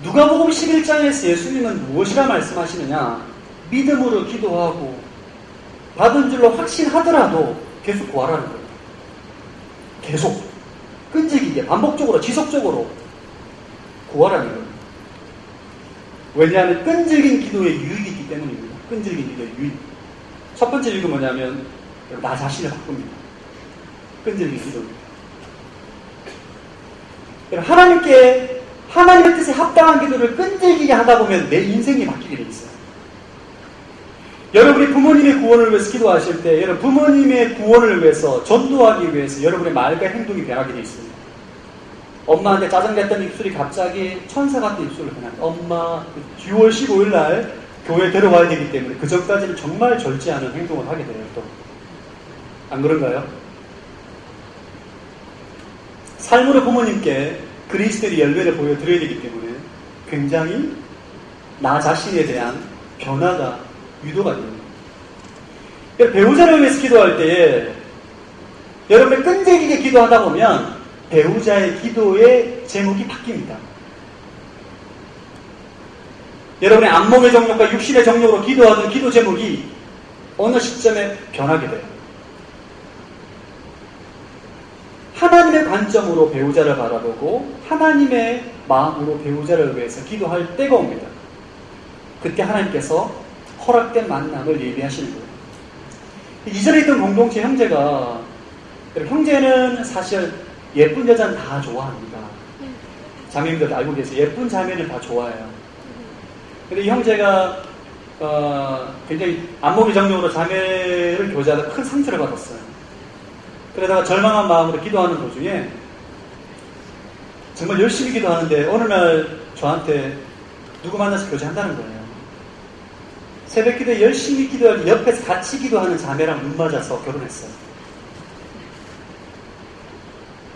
누가복음 11장에서 예수님은 무엇이라 말씀하시느냐? 믿음으로 기도하고 받은 줄로 확신하더라도 계속 구하라는 거예요. 계속 끈질기게 반복적으로 지속적으로 구하라는 거예요. 왜냐하면 끈질긴 기도의 유익이 있기 때문입니다. 끈질긴 기도의 유익. 첫 번째 유익은 뭐냐면 나 자신을 바꿉니다. 끈질긴 기도입니다. 하나님께 하나님의 뜻에 합당한 기도를 끈질기게 하다 보면 내 인생이 바뀌게 돼 있어요. 여러분이 부모님의 구원을 위해서 기도하실 때 여러분 부모님의 구원을 위해서 전도하기 위해서 여러분의 말과 행동이 변하게 되어 있습니다. 엄마한테 짜증냈던 입술이 갑자기 천사 같은 입술로 변합니다. 엄마 6월 15일 날 교회에 데려와야 되기 때문에 그 전까지는 정말 절제하는 행동을 하게 돼요. 또 안 그런가요? 삶으로 부모님께 그리스도의 열매를 보여드려야 되기 때문에 굉장히 나 자신에 대한 변화가 유도가 됩니다. 배우자를 위해서 기도할 때에 여러분이 끈질기게 기도하다 보면 배우자의 기도의 제목이 바뀝니다. 여러분의 안목의 정욕과 육신의 정욕으로 기도하던 기도 제목이 어느 시점에 변하게 돼요. 하나님의 관점으로 배우자를 바라보고 하나님의 마음으로 배우자를 위해서 기도할 때가 옵니다. 그때 하나님께서 허락된 만남을 예비하시는 거예요. 이전에 있던 공동체 형제가, 형제는 사실 예쁜 여자는 다 좋아합니다. 자매님들 알고 계세요. 예쁜 자매는 다 좋아해요. 근데 이 형제가 굉장히 안목의 정욕으로 자매를 교제하다 큰 상처를 받았어요. 그러다가 절망한 마음으로 기도하는 도중에 정말 열심히 기도하는데 어느 날 저한테 누구 만나서 교제한다는 거예요. 새벽 기도에 열심히 기도할 때 옆에서 같이 기도하는 자매랑 눈 맞아서 결혼했어요.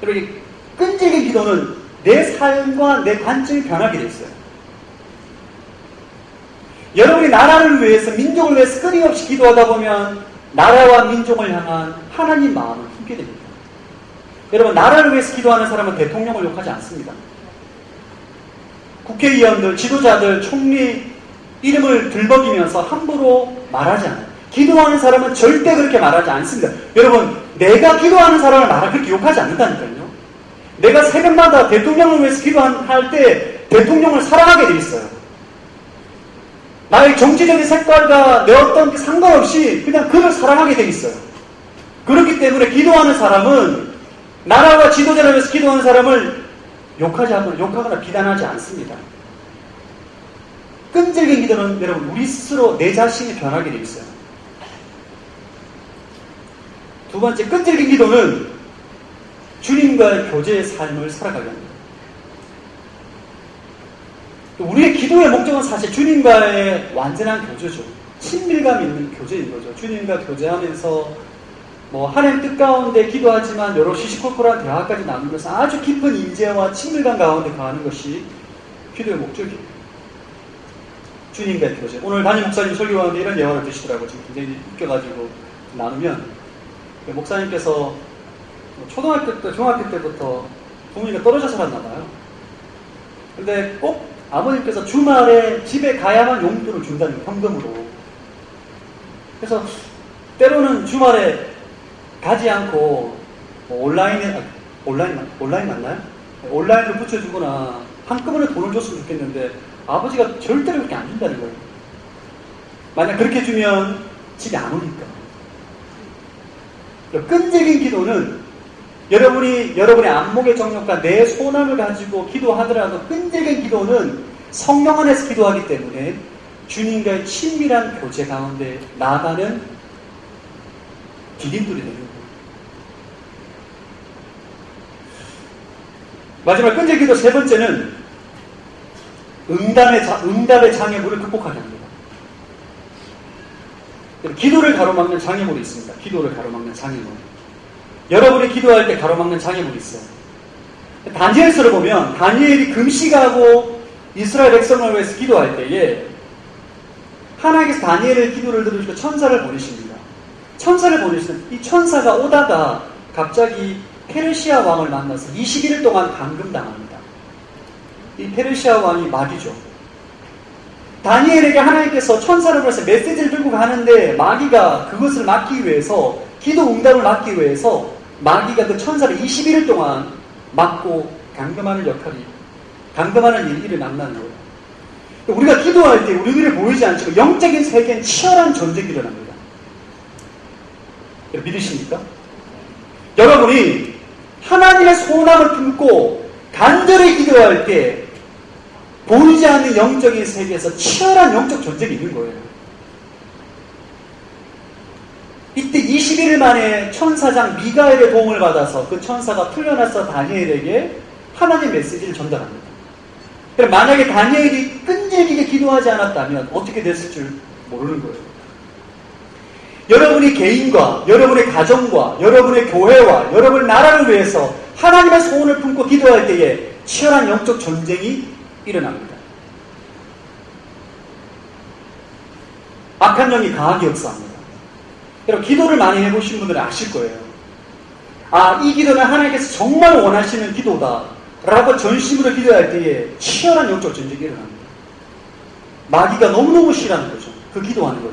그리고 이 끈질긴 기도는 내 삶과 내 관점이 변하게 돼 있어요. 여러분이 나라를 위해서, 민족을 위해서 끊임없이 기도하다 보면 나라와 민족을 향한 하나님 마음을 품게 됩니다. 여러분, 나라를 위해서 기도하는 사람은 대통령을 욕하지 않습니다. 국회의원들, 지도자들, 총리 이름을 들먹이면서 함부로 말하지 않아요. 기도하는 사람은 절대 그렇게 말하지 않습니다. 여러분, 내가 기도하는 사람을 그렇게 욕하지 않는다니까요. 내가 새벽마다 대통령을 위해서 기도할 때 대통령을 사랑하게 돼 있어요. 나의 정치적인 색깔과 내 어떤 게 상관없이 그냥 그를 사랑하게 돼 있어요. 그렇기 때문에 기도하는 사람은 나라와 지도자를 위해서 기도하는 사람을 욕하거나 비난하지 않습니다. 끈질긴 기도는 여러분 우리 스스로 내 자신이 변하게 돼 있어요. 두 번째, 끈질긴 기도는 주님과의 교제의 삶을 살아가게 합니다. 우리의 기도의 목적은 사실 주님과의 완전한 교제죠. 친밀감 있는 교제인 거죠. 주님과 교제하면서 하나님 뜻 가운데 기도하지만 여러 시시콜콜한 대화까지 나누면서 아주 깊은 인재와 친밀감 가운데 가는 것이 기도의 목적이에요. 주님과의 교제. 오늘 담임 목사님 설교 가운데 이런 예화를 드시더라고요. 지금 굉장히 웃겨가지고 나누면 목사님께서 초등학교 때, 중학교 때부터 부모님과 떨어져 살았나 봐요. 근데 꼭 아버님께서 주말에 집에 가야만 용돈을 준다는 거예요. 현금으로. 그래서 때로는 주말에 가지 않고 온라인 맞나요? 온라인으로 붙여주거나 한꺼번에 돈을 줬으면 좋겠는데 아버지가 절대로 그렇게 안 준다는 거예요. 만약 그렇게 주면 집에 안 오니까. 끈질긴 기도는 여러분의 안목의 정욕과 내 소원을 가지고 기도하더라도 끈질긴 기도는 성령 안에서 기도하기 때문에 주님과의 친밀한 교제 가운데 나아가는 디딤돌이 되는 거예요. 마지막 끈질긴 기도 세 번째는 응답의 장애물을 극복하게 합니다. 기도를 가로막는 장애물이 있습니다. 기도를 가로막는 장애물. 여러분이 기도할 때 가로막는 장애물이 있어요. 다니엘서를 보면 다니엘이 금식하고 이스라엘 백성을 위해서 기도할 때에 하나님께서 다니엘의 기도를 들으시고 천사를 보내십니다. 천사를 보내시는 이 천사가 오다가 갑자기 페르시아 왕을 만나서 21일 동안 감금당합니다. 이 페르시아 왕이 마귀죠. 다니엘에게 하나님께서 천사를 보내서 메시지를 들고 가는데 마귀가 그것을 막기 위해서, 기도 응답을 막기 위해서 마귀가 그 천사를 21일 동안 막고 감금하는 일을 만나는 거예요. 우리가 기도할 때 우리 눈에 보이지 않지만 영적인 세계엔 치열한 전쟁이 일어납니다. 믿으십니까? 여러분이 하나님의 소원함을 품고 간절히 기도할 때 보이지 않는 영적인 세계에서 치열한 영적 전쟁이 있는 거예요. 이때 21일 만에 천사장 미가엘의 도움을 받아서 그 천사가 풀려나서 다니엘에게 하나님의 메시지를 전달합니다. 그럼 만약에 다니엘이 끈질기게 기도하지 않았다면 어떻게 됐을 줄 모르는 거예요. 여러분이 개인과 여러분의 가정과 여러분의 교회와 여러분의 나라를 위해서 하나님의 소원을 품고 기도할 때에 치열한 영적 전쟁이 일어납니다. 악한 영이 강하게 역사합니다. 여러분 기도를 많이 해보신 분들은 아실 거예요. 아, 이 기도는 하나님께서 정말 원하시는 기도다 라고 전심으로 기도할 때에 치열한 영적 전쟁이 일어납니다. 마귀가 너무너무 싫어하는 거죠. 그 기도하는 걸.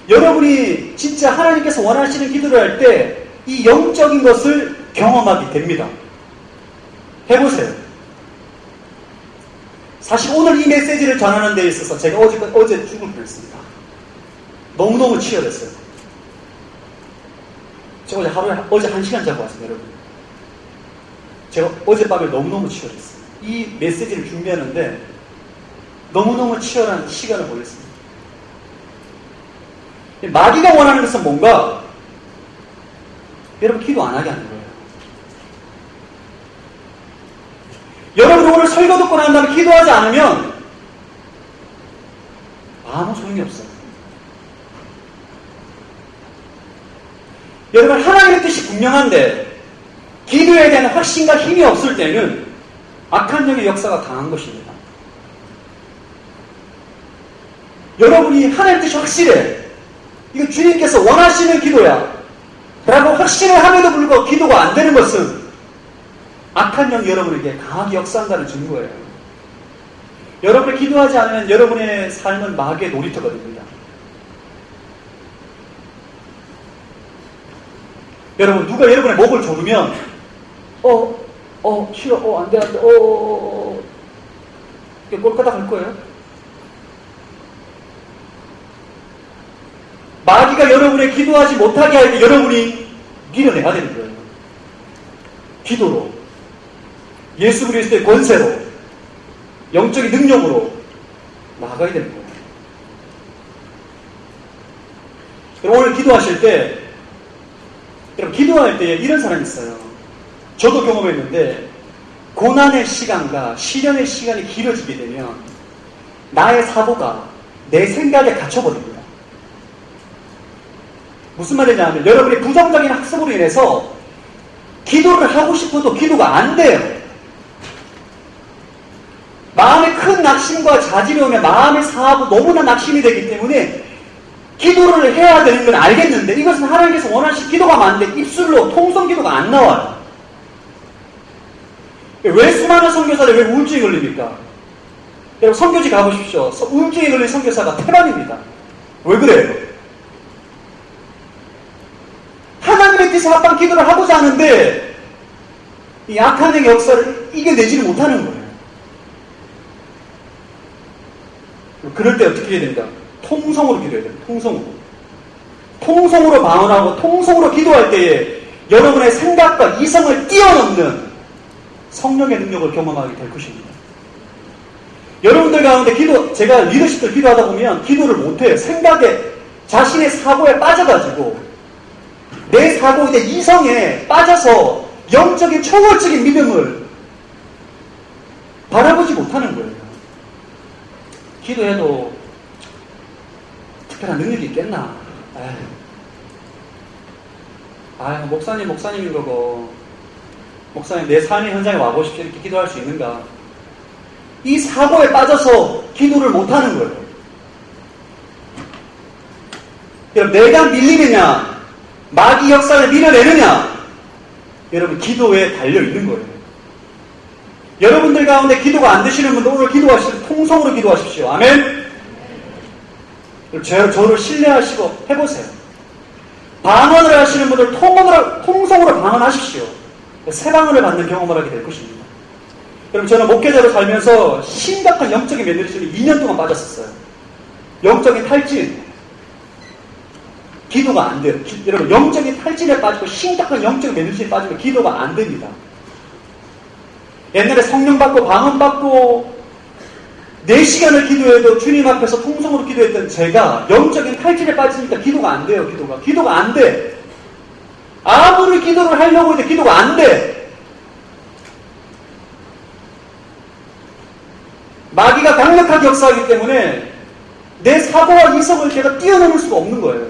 여러분이 진짜 하나님께서 원하시는 기도를 할 때 이 영적인 것을 경험하게 됩니다. 해보세요. 사실 오늘 이 메시지를 전하는 데 있어서 제가 어제 죽을 뻔했습니다. 너무너무 치열했어요. 제가 어제 1시간 자고 왔습니다, 여러분. 제가 어젯밤에 너무너무 치열했어요. 이 메시지를 준비하는데 너무너무 치열한 시간을 보냈습니다. 마귀가 원하는 것은 뭔가 여러분 기도 안 하게 하는 거예요. 여러분 오늘 설교 듣고 난 다음에 기도하지 않으면 아무 소용이 없어요. 여러분 하나님의 뜻이 분명한데 기도에 대한 확신과 힘이 없을 때는 악한 영의 역사가 강한 것입니다. 여러분이 하나님의 뜻이 확실해. 이거 주님께서 원하시는 기도야 라고 확신을 함에도 불구하고 기도가 안 되는 것은 악한 영이 여러분에게 강하게 역사한다는 증거예요. 여러분이 기도하지 않으면 여러분의 삶은 마귀의 놀이터가 됩니다. 여러분 누가 여러분의 목을 조르면 싫어, 안 돼, 이게 꼴까닥 할 거예요. 마귀가 여러분의 기도하지 못하게 할 때 여러분이 밀어내야 되는 거예요. 기도로, 예수 그리스도의 권세로, 영적인 능력으로 나아가야 되는 거예요. 여러분 오늘 기도하실 때, 여러분 기도할 때 이런 사람이 있어요. 저도 경험했는데 고난의 시간과 시련의 시간이 길어지게 되면 나의 사고가 내 생각에 갇혀버립니다. 무슨 말이냐면 여러분의 부정적인 학습으로 인해서 기도를 하고 싶어도 기도가 안 돼요. 마음에 큰 낙심과 자질이 오면 마음의 사하고 너무나 낙심이 되기 때문에 기도를 해야 되는 건 알겠는데 이것은 하나님께서 원하시는 기도가 많은데 입술로 통성 기도가 안 나와요. 왜 수많은 선교사들 왜 우울증에 걸립니까? 여러분 선교지 가보십시오. 우울증에 걸린 선교사가 태반입니다. 왜 그래요? 하나님의 뜻에 합한 기도를 하고자 하는데 이 악한 영의 역사를 이겨내지를 못하는 거예요. 그럴 때 어떻게 해야 됩니까? 통성으로 기도해야 됩니다. 통성으로 방언하고 통성으로 기도할 때에 여러분의 생각과 이성을 뛰어넘는 성령의 능력을 경험하게 될 것입니다. 여러분들 가운데 제가 리더십들 기도하다 보면 기도를 못해요. 생각에, 자신의 사고에 빠져가지고 내 사고, 내 이성에 빠져서 영적인 초월적인 믿음을 바라보지 못하는 거예요. 기도해도 특별한 능력이 있겠나? 목사님인 거고, 목사님 내 삶의 현장에 와보십시오. 이렇게 기도할 수 있는가? 이 사고에 빠져서 기도를 못하는 거예요. 여러분, 내가 밀리느냐? 마귀 역사를 밀어내느냐? 여러분, 기도에 달려있는 거예요. 여러분들 가운데 기도가 안 되시는 분들 오늘 기도하실 때 통성으로 기도하십시오. 아멘? 저를 신뢰하시고 해보세요. 방언을 하시는 분들 통성으로 방언하십시오. 새 방언을 받는 경험을 하게 될 것입니다. 여러분, 저는 목회자로 살면서 심각한 영적인 매너리즘에 2년 동안 빠졌었어요. 영적인 탈진. 기도가 안 돼요. 여러분, 영적인 탈진에 빠지고 심각한 영적인 매너리즘에 빠지면 기도가 안 됩니다. 옛날에 성령 받고 방언 받고 4시간을 기도해도 주님 앞에서 통성으로 기도했던 제가 영적인 탈진에 빠지니까 기도가 안 돼요. 기도가 안 돼. 아무리 기도를 하려고 해도 기도가 안 돼. 마귀가 강력하게 역사하기 때문에 내 사고와 이성을 제가 뛰어넘을 수가 없는 거예요.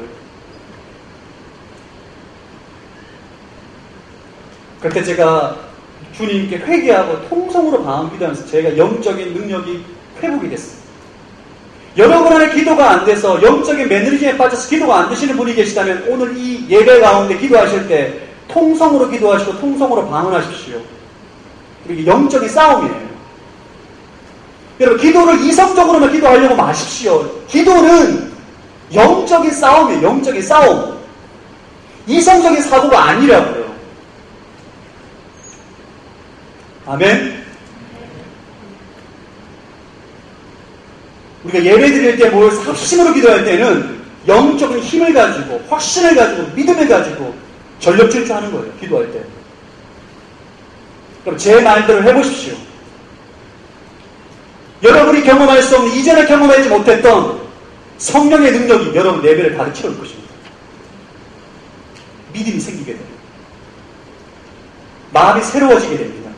그때 제가 주님께 회개하고 통성으로 방언 기도하면서 제가 영적인 능력이 회복이 됐어요. 여러분 안에 기도가 안 돼서 영적인 매너리즘에 빠져서 기도가 안 되시는 분이 계시다면 오늘 이 예배 가운데 기도하실 때 통성으로 기도하시고 통성으로 방언하십시오. 이게 영적인 싸움이에요. 여러분 기도를 이성적으로만 기도하려고 마십시오. 기도는 영적인 싸움이에요. 영적인 싸움. 이성적인 사고가 아니라고요. 아멘. 우리가 예배 드릴 때 뭘 합심으로 기도할 때는 영적인 힘을 가지고 확신을 가지고 믿음을 가지고 전력 질주하는 거예요. 기도할 때. 그럼 제 말대로 해보십시오. 여러분이 경험할 수 없는 이전에 경험하지 못했던 성령의 능력이 여러분 예배를 가르쳐 올 것입니다. 믿음이 생기게 됩니다. 마음이 새로워지게 됩니다.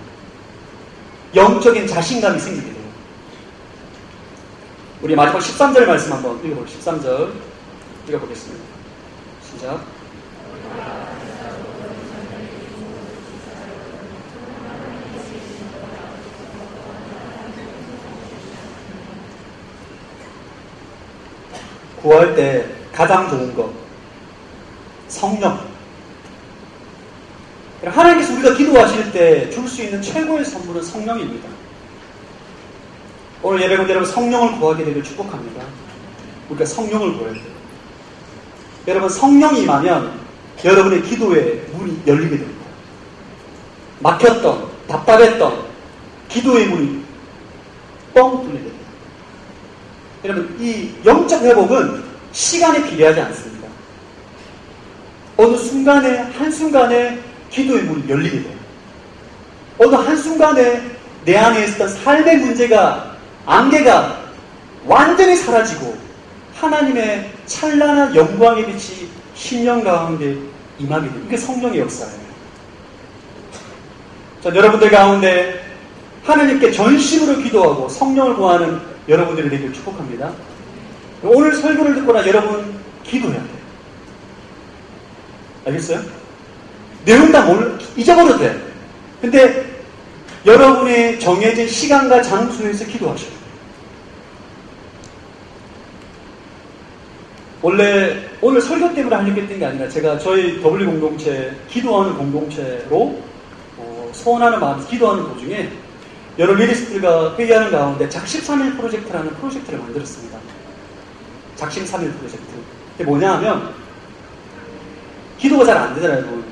영적인 자신감이 생기게 돼요. 우리 마지막 13절 말씀 한번 읽어보겠습니다. 13절 읽어보겠습니다. 시작. 구할 때 가장 좋은 것 성령. 하나님께서 우리가 기도하실 때 줄 수 있는 최고의 선물은 성령입니다. 오늘 예배 가운데 여러분 성령을 구하게 되길 축복합니다. 우리가 성령을 구해야 돼요. 여러분 성령이 임하면 여러분의 기도의 문이 열리게 됩니다. 막혔던 답답했던 기도의 문이 뻥 뚫리게 됩니다. 여러분 이 영적 회복은 시간이 필요하지 않습니다. 어느 순간에 한순간에 기도의 문이 열리게 돼요. 어느 한순간에 내 안에 있었던 삶의 문제가 안개가 완전히 사라지고 하나님의 찬란한 영광의 빛이 심령 가운데 임하게 됩니다. 이게 성령의 역사예요. 자, 여러분들 가운데 하나님께 전심으로 기도하고 성령을 구하는 여러분들이 되길 축복합니다. 오늘 설교를 듣거나 여러분 기도해야 돼요. 알겠어요? 내용 다 잊어버려도 돼. 근데 여러분의 정해진 시간과 장소에서 기도하셔야 돼요. 원래 오늘 설교 때문에 하려고 했던 게 아니라 제가 저희 W 공동체 기도하는 공동체로 소원하는 마음에서 기도하는 도중에 여러 리더십들과 회의하는 가운데 작심 3일 프로젝트라는 프로젝트를 만들었습니다. 작심 3일 프로젝트. 그게 뭐냐 하면 기도가 잘 안 되잖아요. 여러분.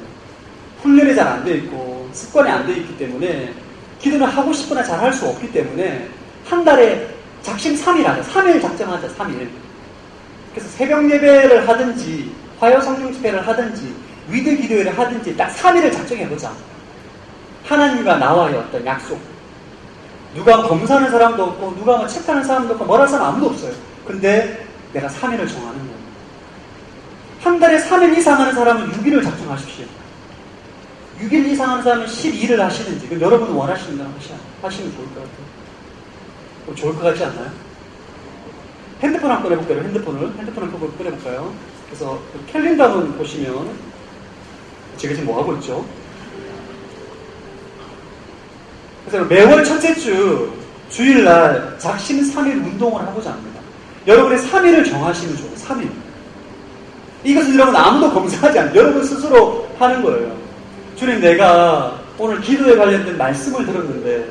훈련이 잘 안 돼 있고 습관이 안 돼 있기 때문에 기도는 하고 싶으나 잘 할 수 없기 때문에 한 달에 작심 3일 하자. 3일 작정하자. 3일. 그래서 새벽 예배를 하든지 화요 성경 집회를 하든지 위드 기도회를 하든지 딱 3일을 작정해보자. 하나님과 나와의 어떤 약속. 누가 검사하는 사람도 없고 누가 체크하는 사람도 없고 뭐라는 사람 아무도 없어요. 근데 내가 3일을 정하는 거예요. 한 달에 3일 이상 하는 사람은 6일을 작정하십시오. 6일 이상 하는 사람은 12일을 하시든지 그럼 여러분 원하시는 대로 하시면 좋을 것 같아요. 좋을 것 같지 않나요? 핸드폰 한번 꺼내볼까요? 핸드폰을 꺼내볼까요? 그래서 캘린더 한번 보시면 제가 지금 뭐하고 있죠? 그래서 매월 첫째 주 주일날 작심 3일 운동을 하고자 합니다. 여러분의 3일을 정하시면 좋아요. 3일. 이것은 여러분 아무도 검사하지 않아요. 여러분 스스로 하는 거예요. 주님, 내가 오늘 기도에 관련된 말씀을 들었는데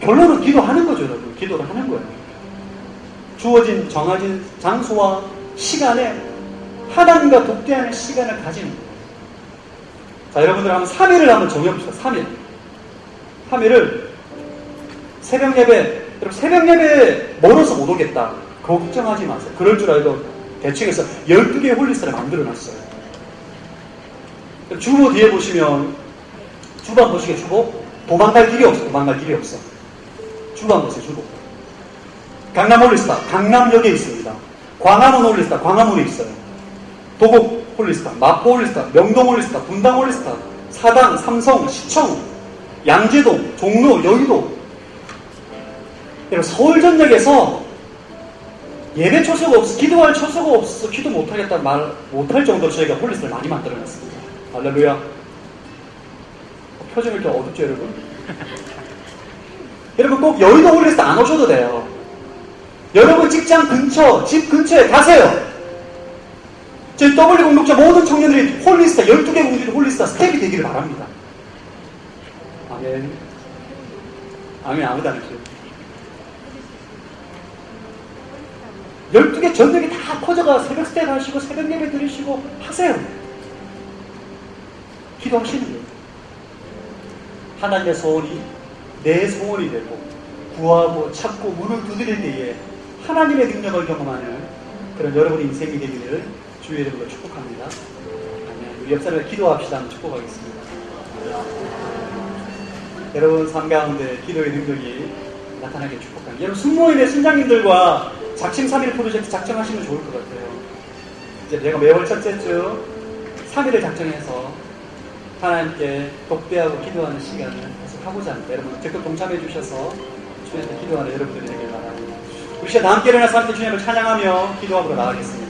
결론은 기도하는 거죠. 여러분. 기도를 하는 거예요. 주어진 정해진 장소와 시간에 하나님과 독대하는 시간을 가지는 거예요. 자, 여러분들 한번 3일을 한번 정해봅시다. 3일을 새벽 예배, 여러분 새벽 예배 멀어서 못 오겠다. 걱정하지 마세요. 그럴 줄 알고 대충 해서 12개의 홀리스를 만들어놨어요. 주보 뒤에 보시면 주보 한번 보시게 주보 도망갈 길이 없어. 주간 곳에 주고. 강남 홀리스타, 강남역에 있습니다. 광화문 홀리스타, 광화문에 있어요. 도곡 홀리스타, 마포 홀리스타, 명동 홀리스타, 분당 홀리스타, 사당, 삼성, 시청, 양재동, 종로, 여의도. 여러분, 서울 전역에서 예배 초소가 없어, 기도할 초소가 없어, 기도 못하겠다 말 못할 정도로 저희가 홀리스트를 많이 만들어놨습니다. 할렐루야. 표정이 이렇게 어둡죠, 여러분? 여러분, 꼭 여의도 홀리스트 안 오셔도 돼요. 여러분 직장 근처, 집 근처에 가세요. 저희 W 공동체 모든 청년들이 홀리스타, 12개 공주들 홀리스타 스텝이 되기를 바랍니다. 아멘. 아멘, 아무도 안 해주세요. 12개 전역이 다 퍼져가 새벽 스텝 하시고, 새벽 예배 드리시고, 하세요. 기도하시는 거예요. 하나님의 소원이 내 소원이 되고, 구하고 찾고 문을 두드릴 때에 하나님의 능력을 경험하는 그런 여러분의 인생이 되기를 주의 이름으로 축복합니다. 아멘. 우리 옆 사람을 기도합시다. 한번 축복하겠습니다. 여러분 삶 가운데 기도의 능력이 나타나게 축복합니다. 여러분 순모임의 순장님들과 작심 3일 프로젝트 작정하시면 좋을 것 같아요. 이제 제가 매월 첫째 주 3일을 작정해서 하나님께 독대하고 기도하는 시간을 계속 하고자 합니다. 여러분 적극 동참해 주셔서 주님께 기도하는 여러분들이 되길 바랍니다. 우리 시간 다 함께 일어나서 함께 주님을 찬양하며 기도하러 나가겠습니다.